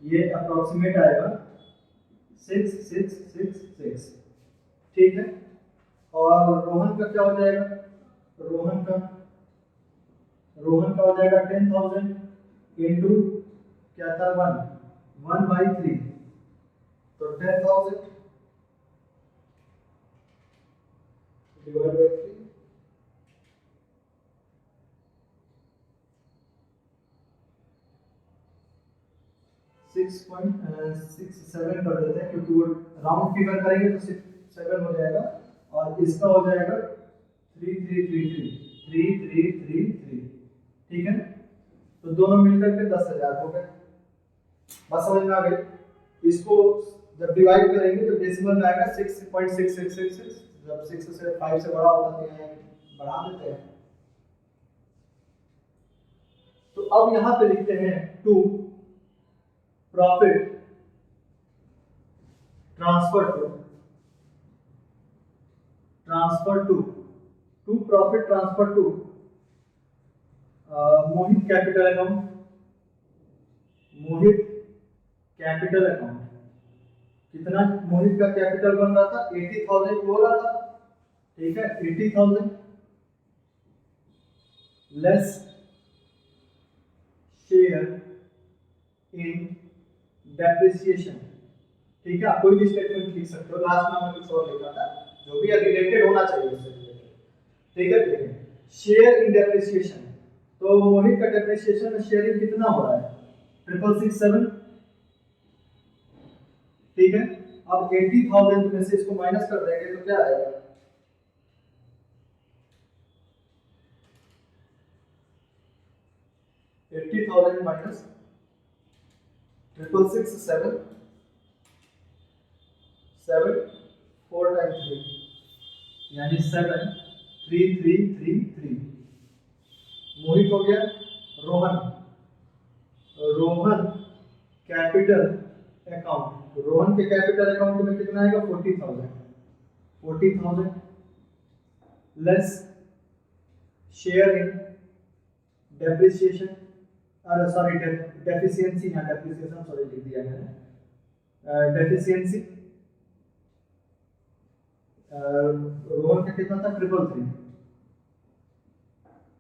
ये अप्रोक्सीमेट आएगा 6,666। ठीक है, और रोहन का क्या हो जाएगा? रोहन का हो जाएगा 10,000 इंटू क्या था? 1/3, तो 10,000 डिवाइड बाय 3। 6.67 कर देते हैं, क्योंकि वो राउंड फिगर करेंगे तो 7 हो जाएगा, और इसका हो जाएगा 3333 ठीक है, तो दोनों मिलकर के 10,000 हो गए। बस समझ में आ गई। इसको जब डिवाइड करेंगे तो डेसिमल में आएगा 6.6666। जब 6 से 5 से बड़ा होता है तो यहाँ बढ़ा देते हैं। तो अब यहां पे लिखते हैं to profit transfer to profit transfer to Mohit capital account. कितना मोहित का कैपिटल बन रहा था? 80,000 हो रहा था, ठीक है। 80,000 लेस शेयर इन डेप्रिसिएशन, ठीक है। आप कोई भी स्टेटमेंट लिख सकते हो, लास्ट में मैंने कुछ और लिखा था जो भी रिलेटेड होना चाहिए उससे रिलेटेड, ठीक है। देखिए शेयर इन डेप्रिसिएशन, तो मोहित का डेप्रिसिएशन में शेयरिंग कितना हो रहा है? 667, ठीक है। अब 80,000 में से इसको माइनस कर देंगे तो क्या आएगा? 80,000 माइनस 667, 7 4 टाइम्स 3 यानी 73333। मोहित हो गया। रोहन कैपिटल अकाउंट, रोहन के कैपिटल अकाउंट में कितना आएगा? 40,000 लेस शेयर इन डेप्रिसिएशन, अरे सॉरी डेफिशिएंसी, यहाँ डेप्रिसिएशन सॉरी लिख दिया मैंने, डेफिशिएंसी। रोहन का कितना था? 333,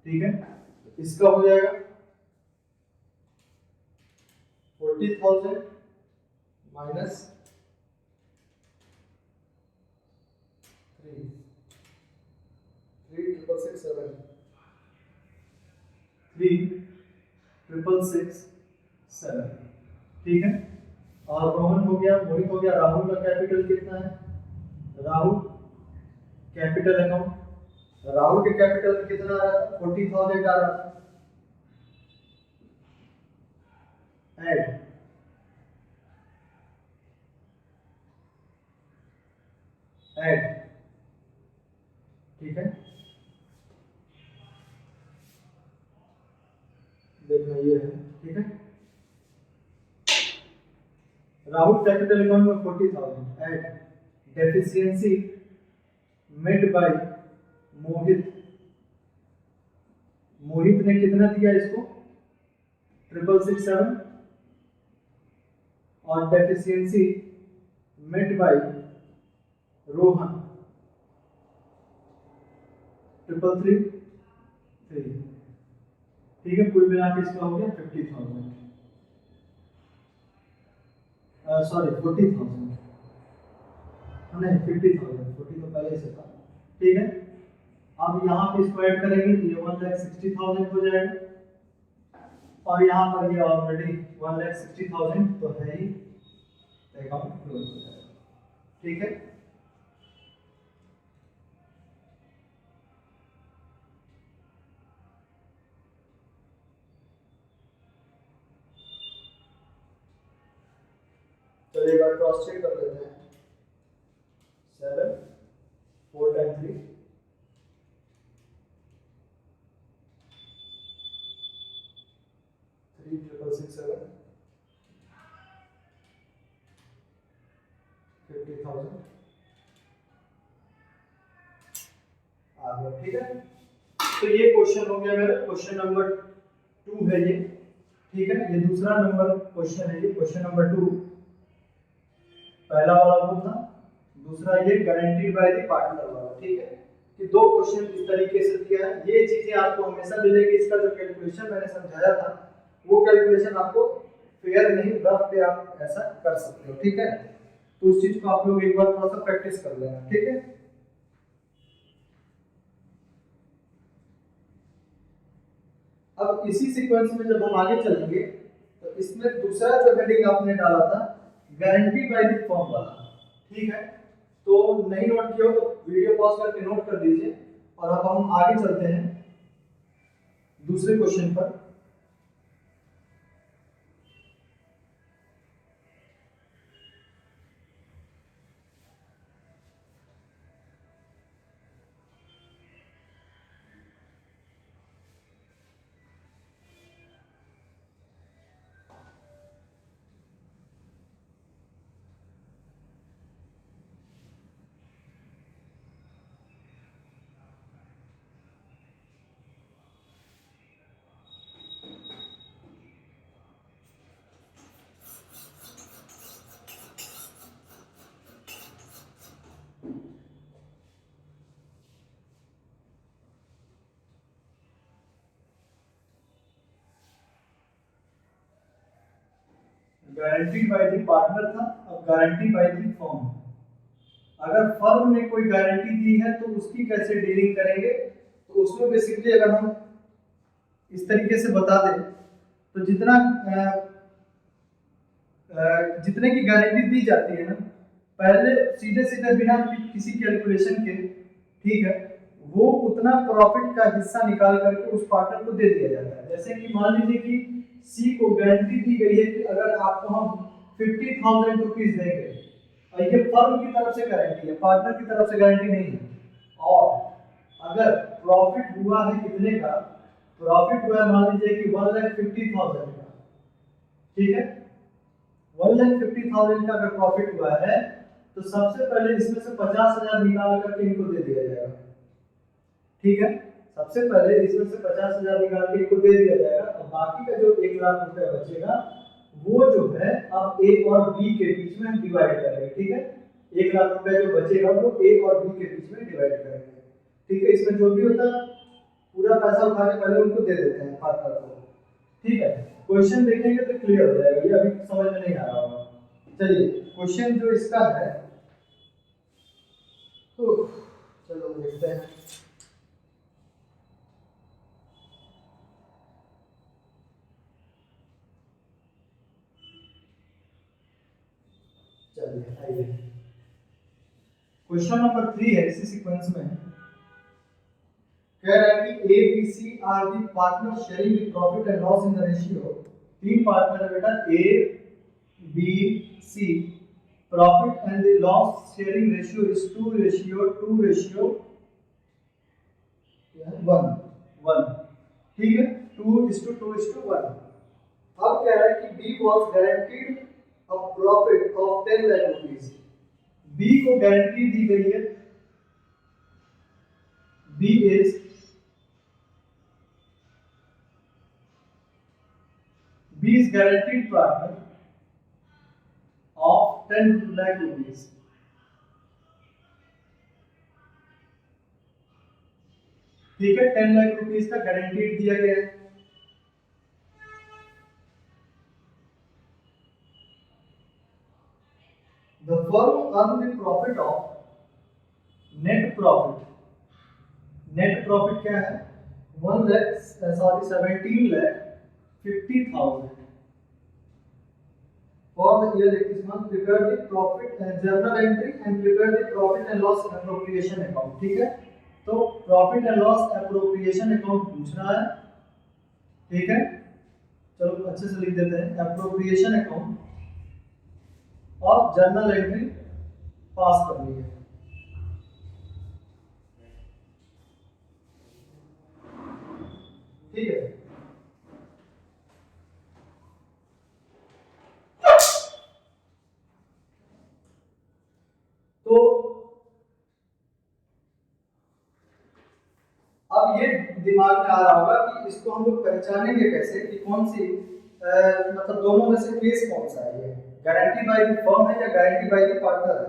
ठीक है। इसका हो जाएगा 40,000 माइनस 3,667, ठीक है। और रोहन हो गया, मोहित हो गया। राहुल का कैपिटल कितना है? राहुल कैपिटल अकाउंट, राहुल के कैपिटल में कितना आ रहा था? 40,000 आ रहा था। ऐड ठीक है। देखना ये है, ठीक है। राहुल कैपिटल अकाउंट में 40,000 ऐड डेफिशिएंसी मेड बाय मोहित ने कितना दिया इसको? 667 और डेफिशिएंसी मेड बाय रोहन 333, ठीक है। कुल मिला के इसका हो गया 50,000, सॉरी 40,000 नहीं 50,000, 40 तो पहले से था, ठीक है। अब यहाँ पे इसको ऐड करेंगे तो ये 1,60,000 हो जाएगा, और यहाँ पर ये ऑलरेडी 1,60,000 तो है ही, अकाउंट क्लोज हो जाएगा, ठीक है। चलिए एक बार क्रॉस चेक कर लेते हैं। 7 4 टाइम 3 3,667 50,000 आ गया, ठीक है। तो ये क्वेश्चन हो गया मेरा, क्वेश्चन नंबर 2 है ये, ठीक है। ये दूसरा नंबर क्वेश्चन है, ये क्वेश्चन नंबर 2। पहला वाला वो था, दूसरा ये गारंटीड बाय द पार्टनर वाला, ठीक है। कि दो क्वेश्चन इस तरीके से दिया है, ये चीजें आपको हमेशा मिलेगी। इसका जो कैलकुलेशन मैंने समझाया था वो कैलकुलेशन आपको फेयर नहीं, रफ पे आप ऐसा कर सकते हो, ठीक है। तो उस चीज को आप लोग एक बार थोड़ा सा प्रैक्टिस कर लेना, ठीक है। अब इसी सीक्वेंस में जब हम आगे चलेंगे तो इसमें दूसरा जो हेडिंग आपने डाला था गारंटी बाय द फर्म वाला, ठीक है। तो नहीं नोट किया हो तो वीडियो पॉज करके नोट कर दीजिए। और अब हम आगे चलते हैं दूसरे क्वेश्चन पर। गारंटीड बाय द पार्टनर था, अब गारंटी बाय द फर्म। अगर फर्म ने कोई गारंटी दी है तो उसकी कैसे डीलिंग करेंगे, तो उसमें बेसिकली अगर हम इस तरीके से बता दें तो जितने की गारंटी दी जाती है ना, पहले सीधे सीधे बिना किसी कैलकुलेशन के, ठीक है, वो उतना प्रॉफिट का हिस्सा निकाल करके उस पार्टनर को दे दिया जाता है। जैसे कि मान लीजिए कि सी को गारंटी दी गई है कि अगर आपको हम 50,000 रुपीज देंगे, और ये फर्म की तरफ से गारंटी है, पार्टनर की तरफ से गारंटी नहीं है, और अगर प्रॉफिट हुआ है कितने का, प्रॉफिट हुआ है मान लीजिए कि 1,50,000 का, ठीक है, 1,50,000 का अगर प्रॉफिट हुआ है तो सबसे पहले इसमें से 50,000 निकाल करके इनको दे दिया जाएगा, ठीक है, सबसे पहले इसमें से 50,000 निकाल के इनको दे दिया जाएगा, और बाकी का जो 1 लाख रुपया बचेगा वो जो है अब ए और बी के बीच में हम डिवाइड करेंगे, ठीक है, 1 लाख रुपया जो बचेगा वो ए और बी के बीच में डिवाइड करेंगे, ठीक है। इसमें जो भी होता है पूरा पैसा उठा के पहले उनको दे देते हैं पार्टनर को, ठीक है। क्वेश्चन देखेंगे तो क्लियर हो जाएगा, ये अभी समझ में नहीं आ रहा होगा। चलिए क्वेश्चन जो इसका है, तो चलो देखते हैं। चलिए आइए, क्वेश्चन नंबर 3 है, इसी सीक्वेंस में कह रहा है कि A B C are the partner sharing the profit and loss in the ratio. 3 partner है बेटा, A B C, profit and the loss sharing ratio is 2:1, ठीक है, 2:2:1। अब कह रहा है कि B was guaranteed a profit of 10 lakh rupees. B को गारंटी दी गई है, B is guaranteed partner of 10 lakh rupees, ठीक है, 10 लाख रुपीस का गारंटीड दिया गया है। The firm earned the profit of net profit। Net profit क्या है, 17,50,000 for the year this month। prepare the profit and journal entry and prepare the profit and loss appropriation account, ठीक है। तो profit and loss appropriation account पूछ रहा है, ठीक है, चलो अच्छे से लिख देते हैं, एप्रोप्रिएशन अकाउंट और जर्नल एंट्री पास करनी है, ठीक है। तो अब ये दिमाग में आ रहा होगा कि इसको हम लोग पहचानेंगे कैसे कि कौन सी मतलब दोनों में से केस कौन सा है, ये गारंटी बाय द फर्म है या गारंटी बाय द पार्टनर है।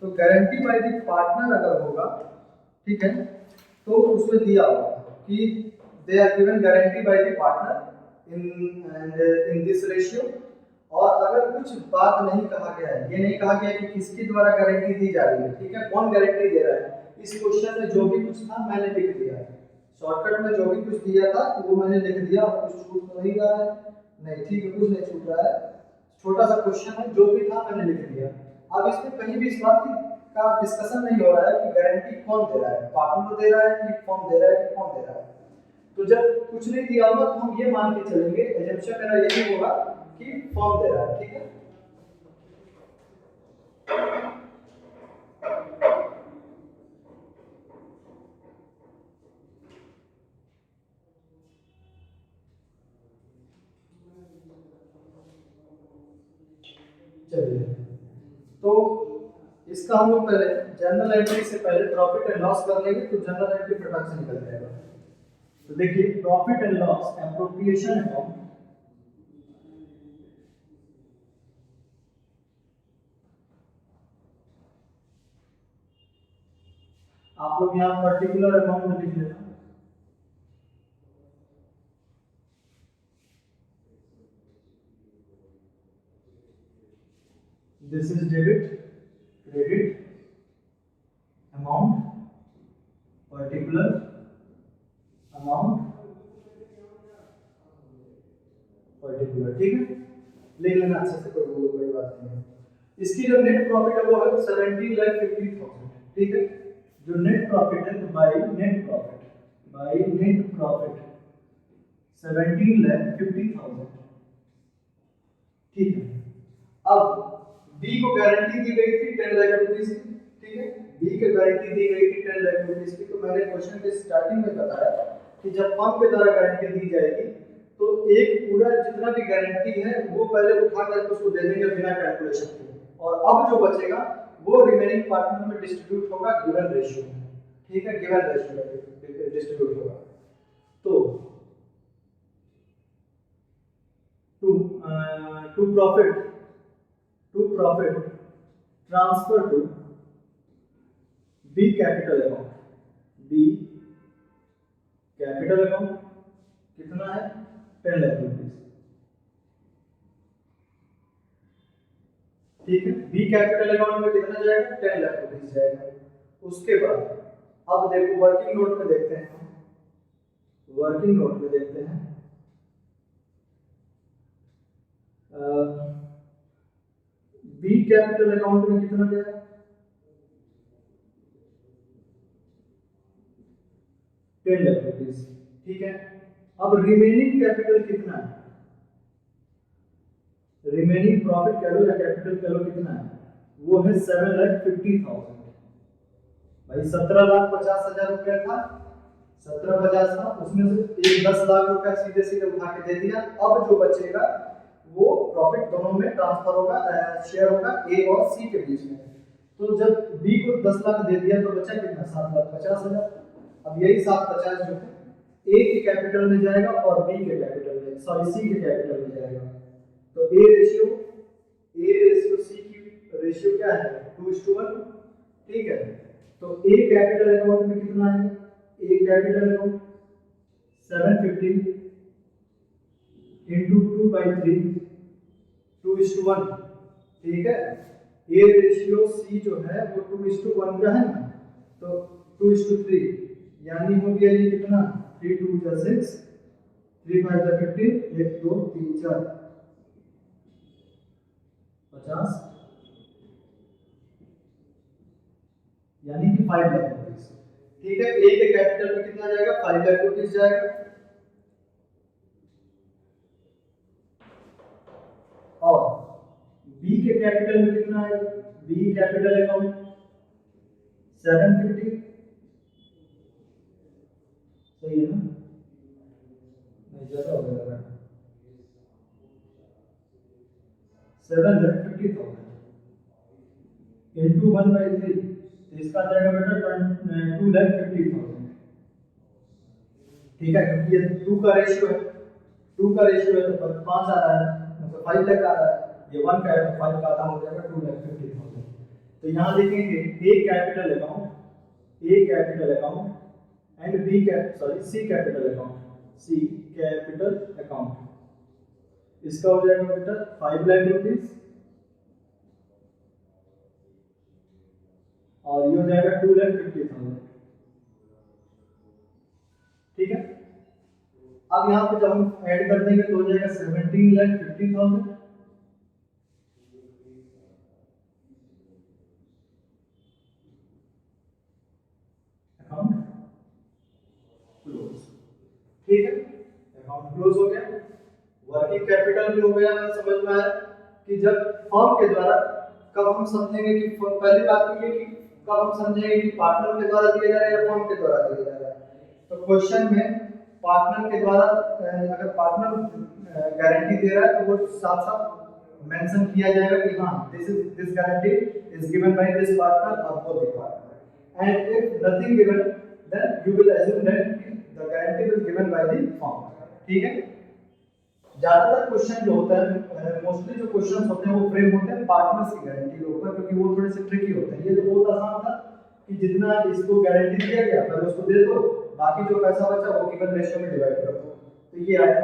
तो गारंटी बाय द पार्टनर अगर होगा, ठीक है, तो उसमें दिया होगा कि they are given guarantee by the partner in this ratio, और अगर कुछ बात नहीं कहा गया है, ये नहीं कहा गया कि किसके द्वारा गारंटी दी जा रही है, ठीक है, कौन गारंटी दे रहा है, इस क्वेश्चन में जो भी कुछ था मैंने लिख दिया, शॉर्टकट में जो भी कुछ दिया था तो वो मैंने लिख दिया, और कुछ छूट तो नहीं रहा है, नहीं, ठीक है, कुछ नहीं छूट रहा है, छोटा सा क्वेश्चन है, जो भी था मैंने लिख दिया। अब इसमें कहीं भी इस बात की का डिस्कशन नहीं हो रहा है कि गारंटी कौन दे रहा है, पार्टनर दे रहा है कि फर्म दे रहा है कि कौन दे रहा है। तो जब कुछ नहीं दिया होगा तो हम ये मान के चलेंगे, एजम्पशन मेरा यही होगा कि फर्म दे रहा है। ठीक है, चलिए तो इसका हम लोग पहले जर्नल एंट्री से पहले प्रॉफिट एंड लॉस कर लेंगे, तो जर्नल एंट्री फटाक से निकल जाएगा। तो देखिए profit and loss appropriation account, आप लोग यहाँ पर्टिकुलर अमाउंट लिख लेना। This is debit, credit, amount, particular amount, particular. ठीक है, लिख लेना अच्छे से, कोई बड़ी बात नहीं है। इसकी जो नेट प्रॉफिट है वो है 17,50,000। ठीक है, जो नेट प्रॉफिट है तो बाय नेट प्रॉफिट 17,50,000। ठीक है, अब बी को गारंटी दी गई थी 10 लाख रुपीस की। ठीक है, बी को गारंटी दी गई थी 10 लाख रुपीस की। तो मैंने क्वेश्चन के स्टार्टिंग में बताया कि जब फर्म के द्वारा गारंटी दी जाएगी तो एक पूरा जितना भी गारंटी है वो पहले उठा कर उसको दे देंगे बिना कैलकुलेशन के, और अब जो बचेगा वो रिमेनिंग पार्टनर में डिस्ट्रीब्यूट होगा गिवन रेशियो में। ठीक है, गिवन रेशियो में डिस्ट्रीब्यूट होगा। तो to profit transfer to B capital account, B capital account कितना है 10 लाख रुपीस। ठीक है, बी कैपिटल अकाउंट में कितना जाएगा 10 लाख रुपीस जाएगा। उसके बाद अब देखो वर्किंग नोट में देखते हैं, वर्किंग नोट में देखते हैं बी कैपिटल अकाउंट में कितना गया 10 लाख रुपीस। ठीक है, अब रिमेनिंग कैपिटल कितना है, रिमेनिंग प्रॉफिट कह लो या कैपिटल कह लो कितना है, वो है 7,50,000। भाई 17,50,000 रुपया था, 17,50 था, उसमें से एक 10 लाख रुपया सीधे सीधे उठा के दे दिया। अब जो बचेगा वो प्रॉफिट दोनों में ट्रांसफर होगा, शेयर होगा ए और सी के बीच में। तो जब बी को 10 लाख दे दिया तो बचा कितना 7,50,000। अब यही 750 जो है ए के कैपिटल में जाएगा और बी के कैपिटल में, सॉरी सी के कैपिटल में जाएगा। तो ए रेशियो सी की रेशियो क्या है 2:1। ठीक है, तो ए कैपिटल अकाउंट में कितना है, ए कैपिटल अकाउंट 750 into 2/3 2:1। ठीक है, ए रेशियो सी जो है वो 2:1 का है ना, तो 2:3 यानी हो गया ये कितना 3 2 6 3 5 15 1 2 3 4 50 यानी कि 5 लाख रुपीस। ठीक है, ए के कैपिटल में कितना जाएगा 5 लाख रुपीस जाएगा, और बी के कैपिटल में कितना आएगा, बी कैपिटल अकाउंट 750। सही है ना, नहीं ज्यादा हो गया 750,000 into 1/3, तो इसका जाएगा बेटा 2,50,000। ठीक है, क्योंकि ये 2 का रेशियो है, 2 का रेशियो है तो 5 आ रहा है, मतलब 5 लाख आ रहा है, ये 1 का है तो 5 का आधा हो जाएगा 2,50,000। तो यहाँ देखेंगे A capital account and B cap sorry C capital account, इसका हो जाएगा बेटा 5 लाख रुपीस और ये हो जाएगा 2,50,000। ठीक है, अब यहाँ पे जब हम ऐड कर देंगे तो हो जाएगा 17,50,000 ठीक है, अकाउंट क्लोज हो गया। वर्किंग कैपिटल भी हो गया, समझ में आया कि जब फर्म के द्वारा, कब हम समझेंगे कि पहली बात तो ये कि कब हम समझेंगे कि पार्टनर के द्वारा दिया जा रहा है या फर्म के द्वारा दिया जा रहा है। तो क्वेश्चन में पार्टनर के द्वारा, अगर पार्टनर गारंटी दे रहा है तो वो साफ साफ मेंशन किया जाएगा कि हाँ this guarantee is given by this partner और both the partner, and if nothing given then you will assume that the guarantee will given by the firm. ठीक है, ज्यादातर क्वेश्चन जो होता है, मोस्टली जो क्वेश्चंस होते हैं वो फ्रेम होते हैं पार्टनर्स की गारंटी के ऊपर, क्योंकि वो थोड़े से ट्रिकी होते हैं। ये तो बहुत आसान था कि जितना इसको गारंटी दिया गया पहले उसको दे दो, बाकी जो पैसा बचा वो गिवन रेशियो में डिवाइड कर दो, तो ये आया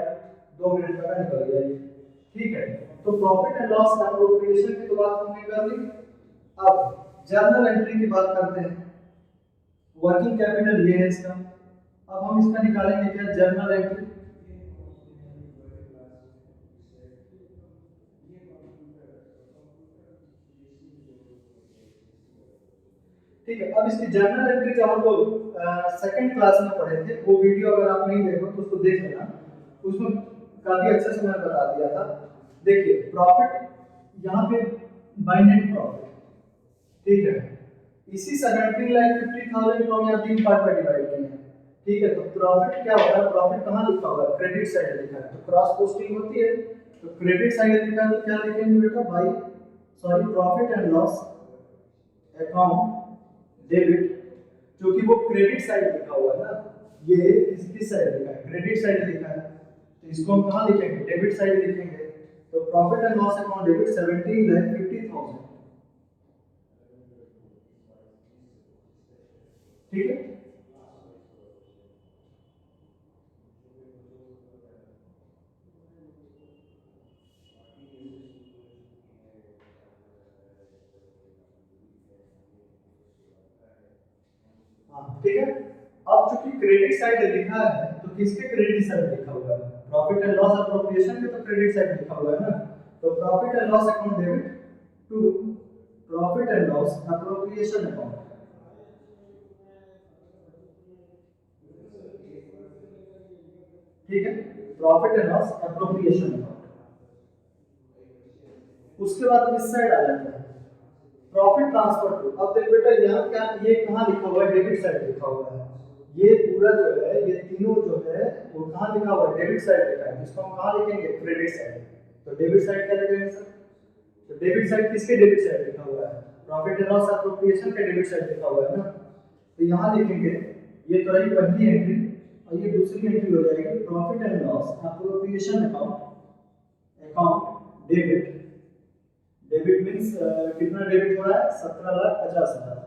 2 मिनट का निकल गया ये। ठीक है, तो प्रॉफिट एंड लॉस एप्रोप्रिएशन की तो बात हमने कर ली। अब जर्नल एंट्री की बात करते हैं। वर्किंग कैपिटल ये है इसका, अब हम इसका निकालेंगे क्या, जर्नल एंट्री। ठीक है, अब इसकी जर्नल एंट्री जब हम लोग सेकंड क्लास में पढ़े थे, वो वीडियो अगर आप नहीं देखो तो उसको देख लेना, उसमें काफी अच्छे से मैंने बता दिया था। देखिए प्रॉफिट यहाँ पे बाय नेट प्रॉफिट, ठीक है, इसी 17,50,000 को हम यहाँ 3 पार्ट में डिवाइड किए हैं। ठीक है, तो प्रॉफिट क्या होता है, प्रॉफिट कहाँ लिखा हुआ है, क्रेडिट साइड लिखा है, तो क्रॉस पोस्टिंग होती है, तो क्रेडिट साइड लिखा है तो क्या लिखेंगे बेटा, by sorry profit and loss account debit, क्योंकि वो क्रेडिट साइड लिखा हुआ है ना, ये किसकी साइड लिखा है, क्रेडिट साइड लिखा है, तो इसको हम कहाँ लिखेंगे, डेबिट साइड लिखेंगे। तो profit and loss account debit 17,50,000। ठीक है, ठीक है। अब चूंकि क्रेडिट साइड लिखा है तो किसके क्रेडिट साइड लिखा हुआ है, प्रॉफिट एंड लॉस एप्रोप्रिएशन के तो क्रेडिट साइड लिखा हुआ है ना, तो profit and loss account debit to profit and loss appropriation account. ठीक है, profit and loss appropriation account. उसके बाद किस साइड आ जाता है, प्रॉफिट ट्रांसफर टू। अब देख बेटा यहाँ क्या, ये कहाँ लिखा हुआ है, डेबिट साइड लिखा हुआ है, ये पूरा जो है, ये तीनों जो है वो कहाँ लिखा हुआ है, डेबिट साइड लिखा है, जिसको हम कहाँ लिखेंगे, क्रेडिट साइड। तो डेबिट साइड क्या लिखेंगे सर, तो डेबिट साइड किसके डेबिट साइड लिखा हुआ है, प्रॉफिट एंड लॉस एप्रोप्रिएशन के डेबिट साइड लिखा हुआ है ना, तो यहाँ लिखेंगे, ये तो रही पहली एंट्री, और ये दूसरी एंट्री हो जाएगी profit and loss appropriation account account debit. Debit means कितना डेबिट हो रहा है, 17,50,000।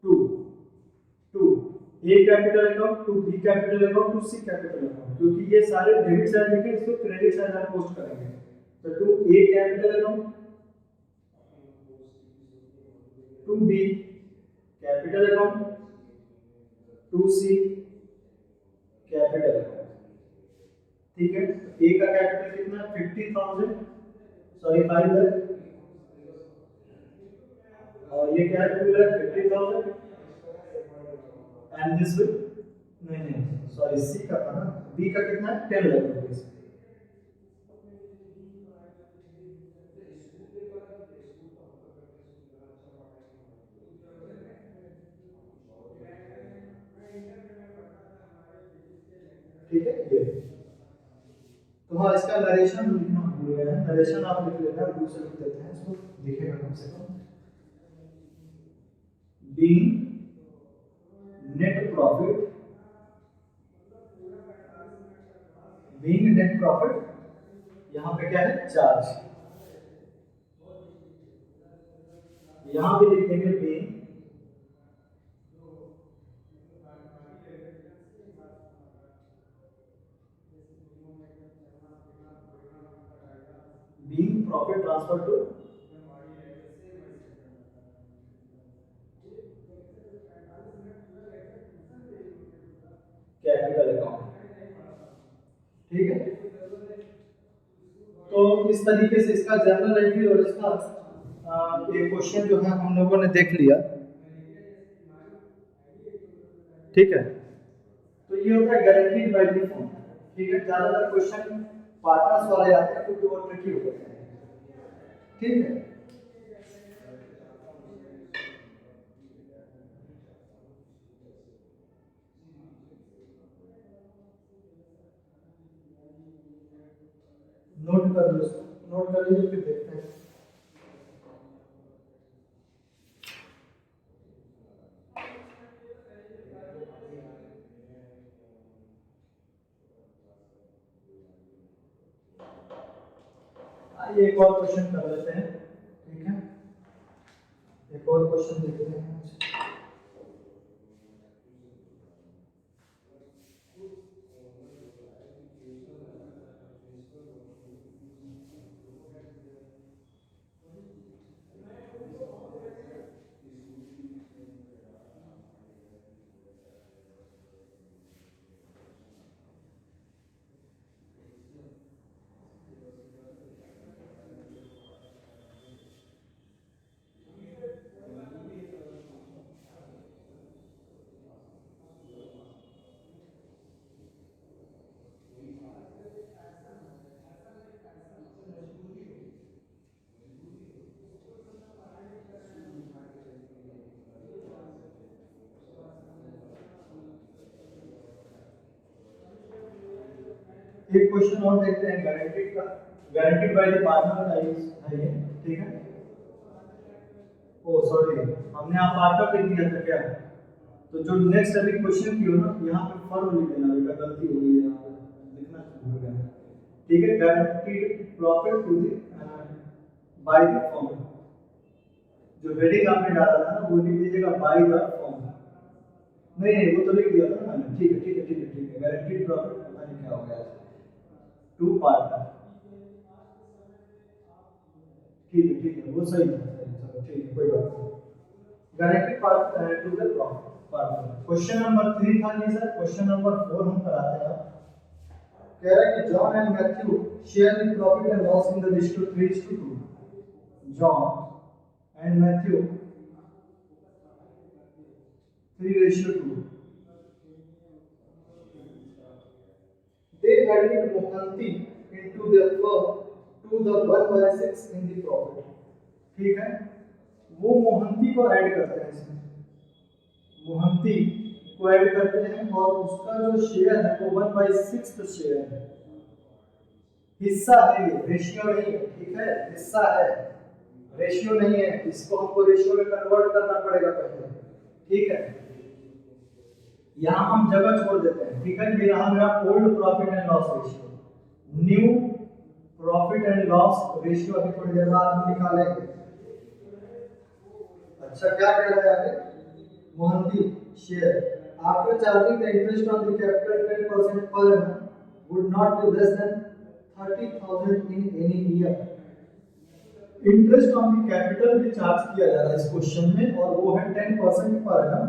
To to A capital account, to B capital account, to C capital account, क्योंकि ये सारे डेबिट साइड लिखे, इसको क्रेडिट साइड में पोस्ट करेंगे। तो to A capital account, to B capital account, to C capital account. ठीक है, ए का कैपिटल कितना, 50,000, सॉरी 5 लाख, और ये क्या है, 2,50,000, एंड दिस विल, नहीं सॉरी सी का था ना, बी का कितना है, 10 लाख रुपीस। ठीक है, ये तो हाँ, इसका नरेशन लिखना भूल गए हैं, नरेशन आप लिख लेना, दूर से लिख देते हैं इसको, दिखेगा कम से कम। Being net profit, being net profit, यहाँ पे क्या है, चार्ज, यहाँ भी लिख देंगे being being profit transfer to capital account. ठीक है, तो इस तरीके से इसका जर्नल एंट्री और इसका एक क्वेश्चन जो है हम लोगों ने देख लिया। ठीक है, तो ये होता है गारंटीड बाय द फर्म। ठीक है, ज्यादातर क्वेश्चन पार्टनर्स वाले आते हैं क्योंकि वो ट्रिकी होते हैं। ठीक है, नोट कर लो इसको, नोट कर लीजिए फिर देखते हैं। आइए एक और क्वेश्चन कर लेते हैं। ठीक है, एक और क्वेश्चन देखते हैं। एक क्वेश्चन और देखते हैं गारंटीड का। गारंटीड बाय द पार्टनर है ये। ठीक है, ओ सॉरी, हमने यहाँ पार्टनर लिख दिया था क्या? तो जो नेक्स्ट अभी क्वेश्चन की हो ना, यहाँ पे फर्म लिख देना बेटा, गलती हो गई है यहाँ पे, लिखना भूल गया। ठीक है, guaranteed profit to the by the firm. जो हेडिंग आपने डाला था ना वो लिख दीजिएगा बाय द फर्म। नहीं नहीं, वो तो लिख दिया था ना मैंने। ठीक है ठीक है ठीक है ठीक है, गारंटीड प्रॉफिट पता नहीं क्या हो गया टू पार्टनर। ठीक है वो सही है, चलो ठीक है कोई बात नहीं। Guaranteed part two the partner. Question number 3 था जी सर। क्वेश्चन नंबर 4 हम कराते हैं। कह रहा है कि John and Matthew share the profit and loss in the ratio 3:2। John and Matthew 3:2। They added Mohanty into their firm to the 1/6 in the profit। ठीक है, वो मोहंती को ऐड करते हैं इसमें, मोहंती को ऐड करते हैं और उसका जो शेयर है वो 1/6 शेयर है। हिस्सा है ये, रेशियो नहीं है। ठीक है, हिस्सा है, रेशियो नहीं है। इसको हमको रेशियो में कन्वर्ट करना पड़ेगा पहले। ठीक है, यहाँ हम जगह छोड़ देते हैं। ठीक है, ये रहा मेरा old profit and loss ratio. New profit and loss ratio अभी थोड़ी देर बाद हम निकालेंगे। अच्छा, क्या कह रहा है आगे? Mohanty share after charging the interest on the capital 10% पर annum would not be less than 30,000 in any year। Interest on the capital भी चार्ज किया जा रहा है इस क्वेश्चन में, और वो है 10% पर annum।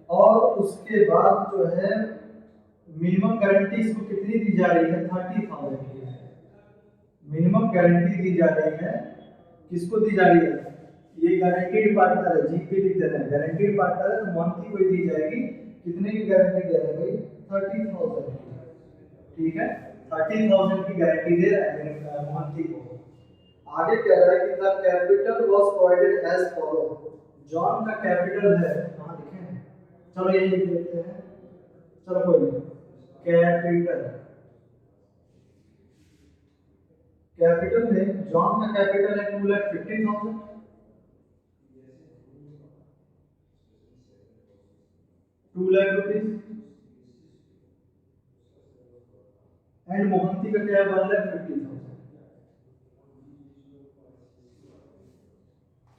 और उसके बाद जो है मिनिमम गारंटी इसको कितनी दी जा रही है? 30,000 की। मिनिमम गारंटी दी जा रही है, किसको दी जा रही है? ये गारंटीड पार्टनर है, जीपी लिख देना है। गारंटीड पार्टनर है तो मंथली कोई दी जाएगी। कितने की गारंटी दे रहे हैं भाई? 30,000 की। ठीक है, 30,000 की गारंटी दे रहा है मंथली को। आगे कह रहा है कि the capital was provided as follow. John का कैपिटल है, कहां लिखे हैं? चलो यही लिख देते हैं। चलो कोई नहीं, कैपिटल, कैपिटल में जॉन का कैपिटल है 2,50,000। 2 लाख रुपीज। एंड मोहंती का क्या है? 1,50,000।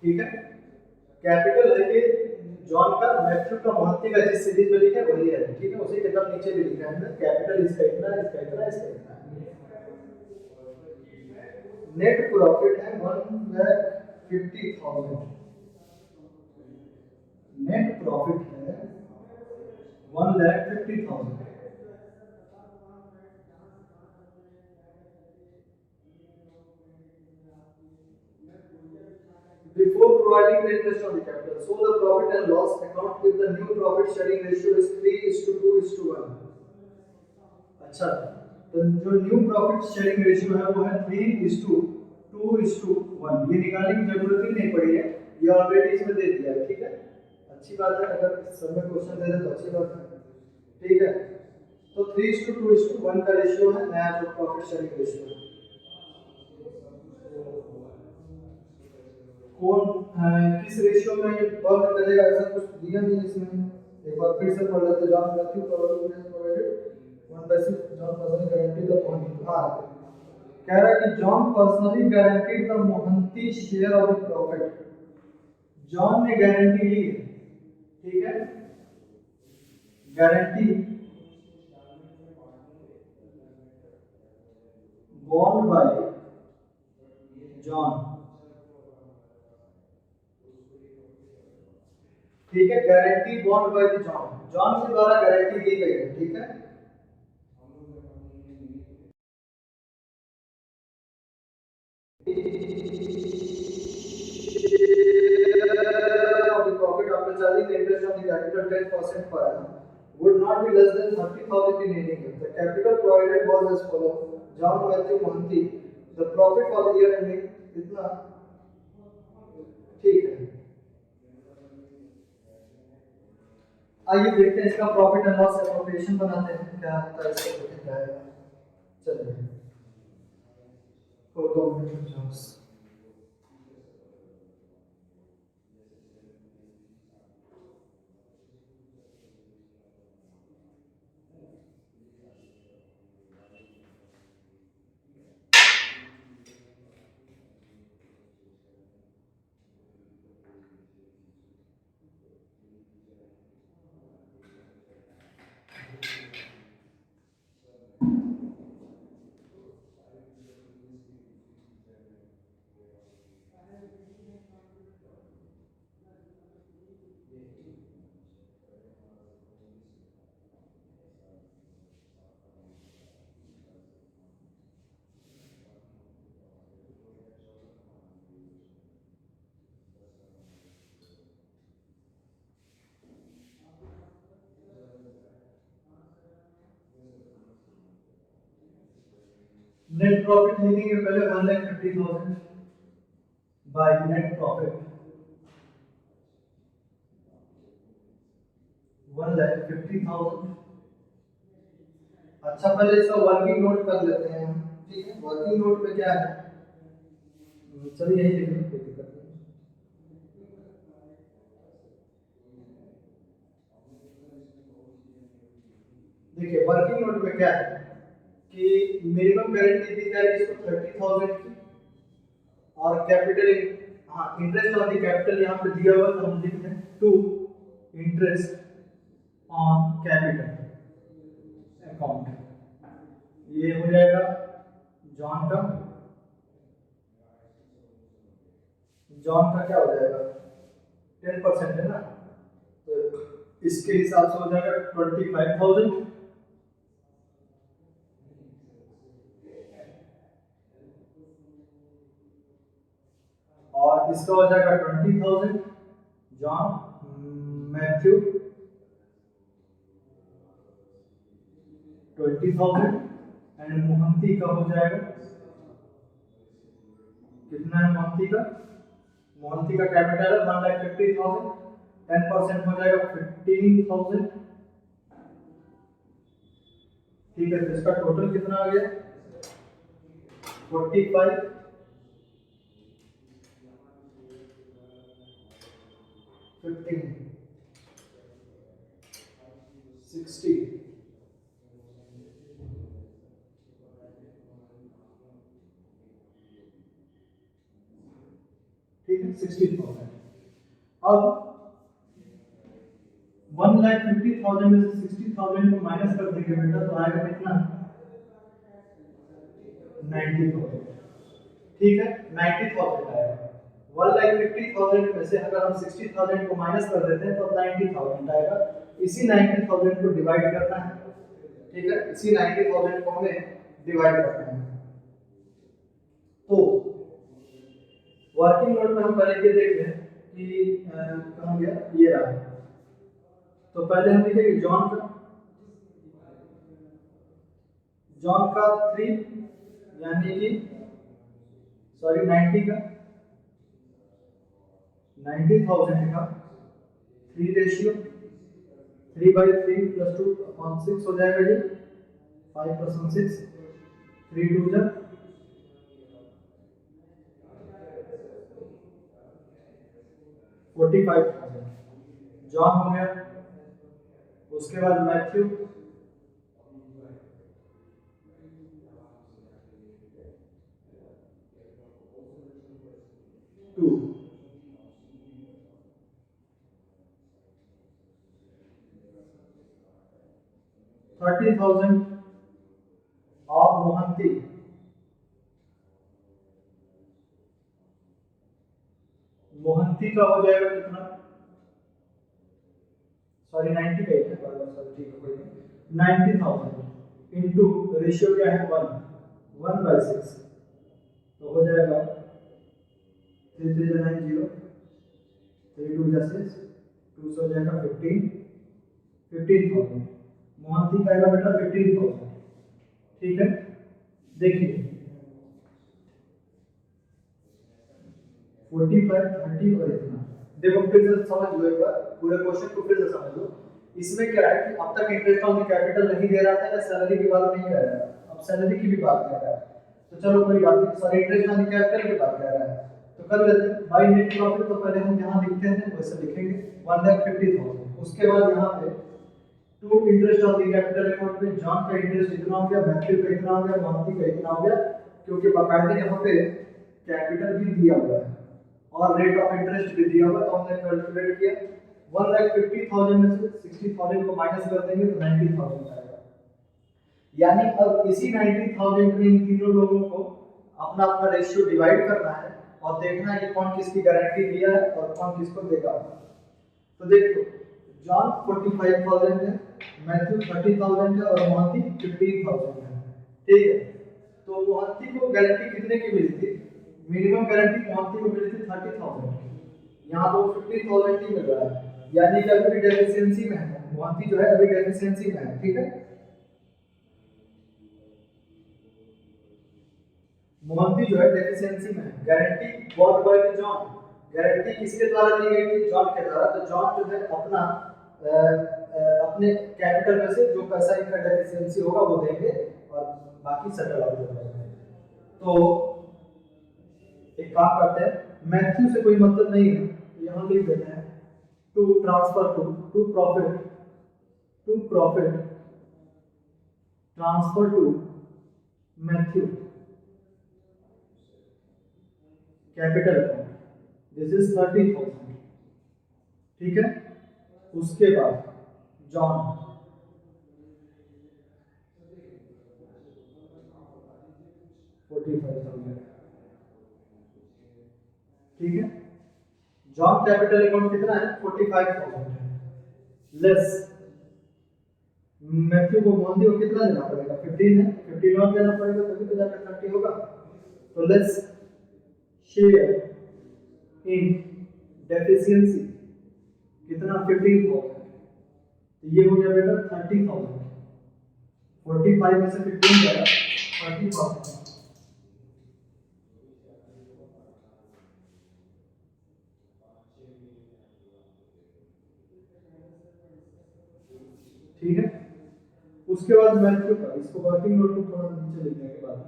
ठीक है, कैपिटल है ये जॉन का, मैथ्यू का, मोहंती का, जिस सीरीज में लिखा है वही है। ठीक है, उसी के एकदम नीचे भी लिखा है कैपिटल इसका इतना, इसका इतना, इसका इतना। नेट प्रॉफिट है 1,50,000। नेट प्रॉफिट है 1,50,000। Before dividing the interest on the capital. So the profit and loss account with the new profit sharing ratio is 3:2:1. अच्छा, तो जो न्यू प्रॉफिट शेयरिंग रेशियो है वो है 3:2:1। ये निकालने की जरूरत ही नहीं पड़ी है, ये ऑलरेडी इसमें दे दिया है। ठीक है, अच्छी बात है, अगर सब में क्वेश्चन दे दे तो अच्छी बात है। ठीक है, तो 3:2:1 का रेशियो है नया जो प्रॉफिट शेयरिंग रेशियो है। कौन किस रेशियो में ये वर्क करेगा, ऐसा कुछ दिया नहीं इसमें। एक बार फिर से पढ़ लेते। John Matthew provided 1/6 John personally guarantee the Mohanty. हाँ, कह रहा है कि John personally guaranteed the Mohanty share of the profit. John ने गारंटी ली है, ठीक है, गारंटी बॉन्ड बाय जॉन। ठीक है, guarantee bond by John, John के द्वारा गारंटी दी गई है। ठीक है, of the profit after charging the interest on the capital 10% per annum would not be less than 30,000 in any year. The capital provided was as follows: John Matthew Mohanty, the profit for the year ending इतना। ठीक है, आइए देखते हैं इसका प्रॉफिट एंड लॉस एप्रोप्रिएशन बनाते हैं, क्या होता है इसका, क्या है। चलिए, को 2 मिनट जॉब्स। नेट प्रॉफिट लिखेंगे पहले 1,50,000 बाय नेट प्रॉफिट 1,50,000। अच्छा, पहले इसका वर्किंग नोट कर लेते हैं हम। ठीक है, वर्किंग नोट में क्या है, चलिए यही लिख लेते हैं, कोई दिक्कत नहीं। देखिए, वर्किंग नोट में क्या है कि मिनिमम गारंटी दी जाएगी इसको 30,000 की, और कैपिटल, हाँ, इंटरेस्ट ऑन द कैपिटल यहाँ पे दिया हुआ, तो हम लिख दें to interest on capital account. ये हो जाएगा जॉन का, जॉन का क्या हो जाएगा, 10% है ना, तो इसके हिसाब से हो जाएगा 25,000। और इसका हो जाएगा 20,000 जॉन मैथ्यू, 20,000 एंड मोहंती का हो जाएगा कितना है, मोहंती का कैपिटल है 1,50,000, 10% हो जाएगा 15,000। ठीक है, तो इसका टोटल कितना आ गया 45, 15, 60, ठीक है, 60,000। अब 1,50,000 में से 60,000 को माइनस कर देंगे बेटा, तो आएगा कितना 90,000। ठीक है, 90,000 आएगा। 1,50,000 में से अगर हम 60,000 को माइनस कर देते हैं तो 90,000 आएगा। इसी 90,000 को डिवाइड करना है। ठीक है, इसी 90,000 को हमें डिवाइड करना है। तो वर्किंग नोट में हम पहले ये देख लें कि कहाँ गया, ये रहा। तो पहले हम लिखेंगे जॉन का 3 यानी कि सॉरी 90 का 90,000 का 3 रेशियो 3/3 + 2/6 हो जाएगा ये 5 + 1 6 3 2 जा 45,000 जॉन हो गया। उसके बाद मैथ्यू 2 30,000 और मोहंती का हो जाएगा कितना, सॉरी 90 का ही है, सॉरी ठीक है कोई नहीं, 90,000 इनटू रेशियो क्या है 1/6 तो हो जाएगा 3 3 जा 9 0 3 2 जा 6 2 से हो जाएगा 15,000 मोहंती का आएगा बेटा 15,000। ठीक है, देखिए 45 30 और इतना, देखो फिर से समझ लो एक बार, पूरे क्वेश्चन को फिर से समझ लो। इसमें क्या है कि अब तक इंटरेस्ट ऑन द कैपिटल नहीं दे रहा था या सैलरी की बात नहीं कर रहा है, अब सैलरी की भी बात कर रहा है। तो चलो कोई बात नहीं, sorry interest on the capital की बात कर रहा है तो कर लेते हैं बाय नेट प्रॉफिट। तो पहले हम जहां लिखते हैं वैसे लिखेंगे 1,50,000। उसके बाद यहां पे to interest on the capital account में जॉन का इंटरेस्ट इतना हो गया, मैथ्यू का इतना हो गया, मोहंती का इतना हो गया, क्योंकि बाकायदे यहां पे कैपिटल भी दिया हुआ है और रेट ऑफ इंटरेस्ट भी दिया हुआ, तो हमने कैलकुलेट किया 1,50,000 में से 60,000 को माइनस कर देंगे तो 90,000 आएगा। यानी अब इसी 90,000 में इन तीनों लोगों को अपना अपना रेशियो डिवाइड करना है और देखना है कि कौन किसकी गारंटी लिया है और कौन किसको देगा। तो देखो जॉन 45,000 है, मैथ्यू 30,000 है और मोहंती 15,000 है। ठीक है, तो मोहंती को गारंटी कितने की मिली थी, मिनिमम गारंटी मोहंती को मिली थी 30,000 की, यहाँ तो 15,000 की मिल रहा है, यानी कि अभी डेफिशिएंसी में है, मोहंती जो है अभी डेफिशिएंसी में है। ठीक है, मोहंती जो है डेफिशिएंसी में है। Guarantee got by the John, guarantee किसके द्वारा दी गई थी, जॉन के द्वारा। तो जॉन जो है अपना अपने कैपिटल में से जो पैसा इनका डेफिशिएंसी होगा वो देंगे और बाकी सेटल आउट हो जाएगा। तो एक काम करते हैं, मैथ्यू से कोई मतलब नहीं है, यहाँ लिख देते हैं to transfer to profit transfer to Matthew capital account, this is 30,000। ठीक है, उसके बाद जॉन 45,000। ठीक है, जॉन कैपिटल अकाउंट कितना है 45,000 है, लेस मैथ्यू को मोहंती को कितना देना पड़ेगा 15 है, 15 और देना पड़ेगा तभी तो जाकर 30 होगा। तो लेस शेयर इन डेफिशिएंसी कितना 15,000, तो ये हो गया बेटा 30,000, 45 में से 15 जाएगा 30,000। ठीक है, उसके बाद मैथ्यू का, इसको वर्किंग नोट में थोड़ा नीचे लिखने के बाद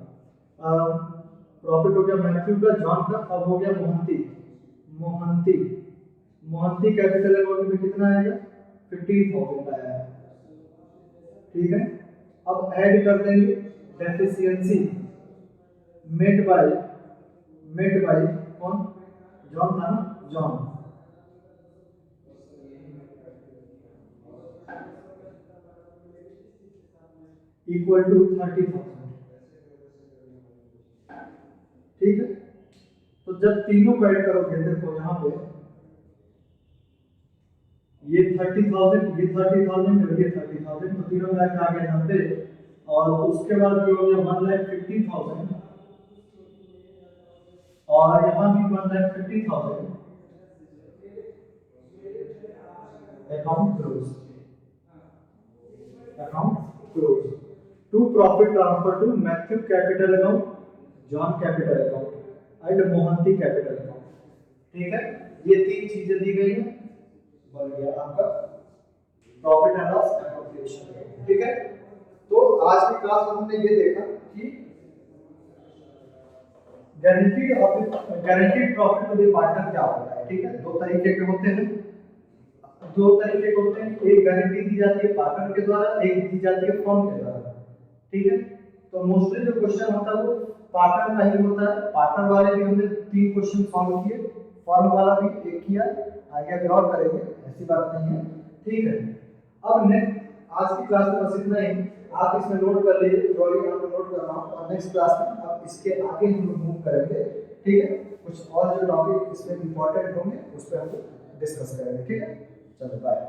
प्रॉफिट हो गया मैथ्यू का, जॉन का, अब हो गया मोहंती कैपिटल अकाउंट में कितना आएगा 15,000 आया है। ठीक है, अब ऐड कर देंगे डेफिशिएंसी मेट बाय कौन, जॉन था ना, जॉन इक्वल टू 30,000। ठीक है, तो जब तीनों को ऐड करोगे देखो यहाँ पे ये 30,000 ये 30,000 और ये 30,000, तो तीनों मिला के आ गया 90, और उसके बाद ये हो गया 1,50,000 और यहाँ भी 1,50,000 account close, account close. To profit transfer to Matthew capital account, John capital account and Mohanty capital account. ठीक है, ये तीन चीजें दी गई हैं, बन गया आपका प्रॉफिट एंड लॉस एप्रोप्रिएशन। ठीक है, तो आज की क्लास में हमने ये देखा कि guaranteed profit to the partner क्या होता है। ठीक है, दो तरीके के होते हैं, एक गारंटी दी जाती है पार्टनर के द्वारा, एक दी जाती है फर्म के द्वारा। ठीक है, तो मोस्टली जो क्वेश्चन होता है वो पार्टनर का ही होता है। पार्टनर वाले भी हमने 3 क्वेश्चन सॉल्व किए, फर्म वाला भी एक किया, आगे अभी और करेंगे, ऐसी बात नहीं है। ठीक है, अब नेक्स्ट आज की क्लास में बस इतना ही। आप इसमें नोट कर लीजिए, ड्राइंग यहाँ पे नोट कर रहा हूँ, और नेक्स्ट क्लास में अब इसके आगे हम लोग मूव करेंगे। ठीक है, कुछ और जो टॉपिक इसमें इंपॉर्टेंट होंगे उस पर हम डिस्कस करेंगे। ठीक है, चलो बाय।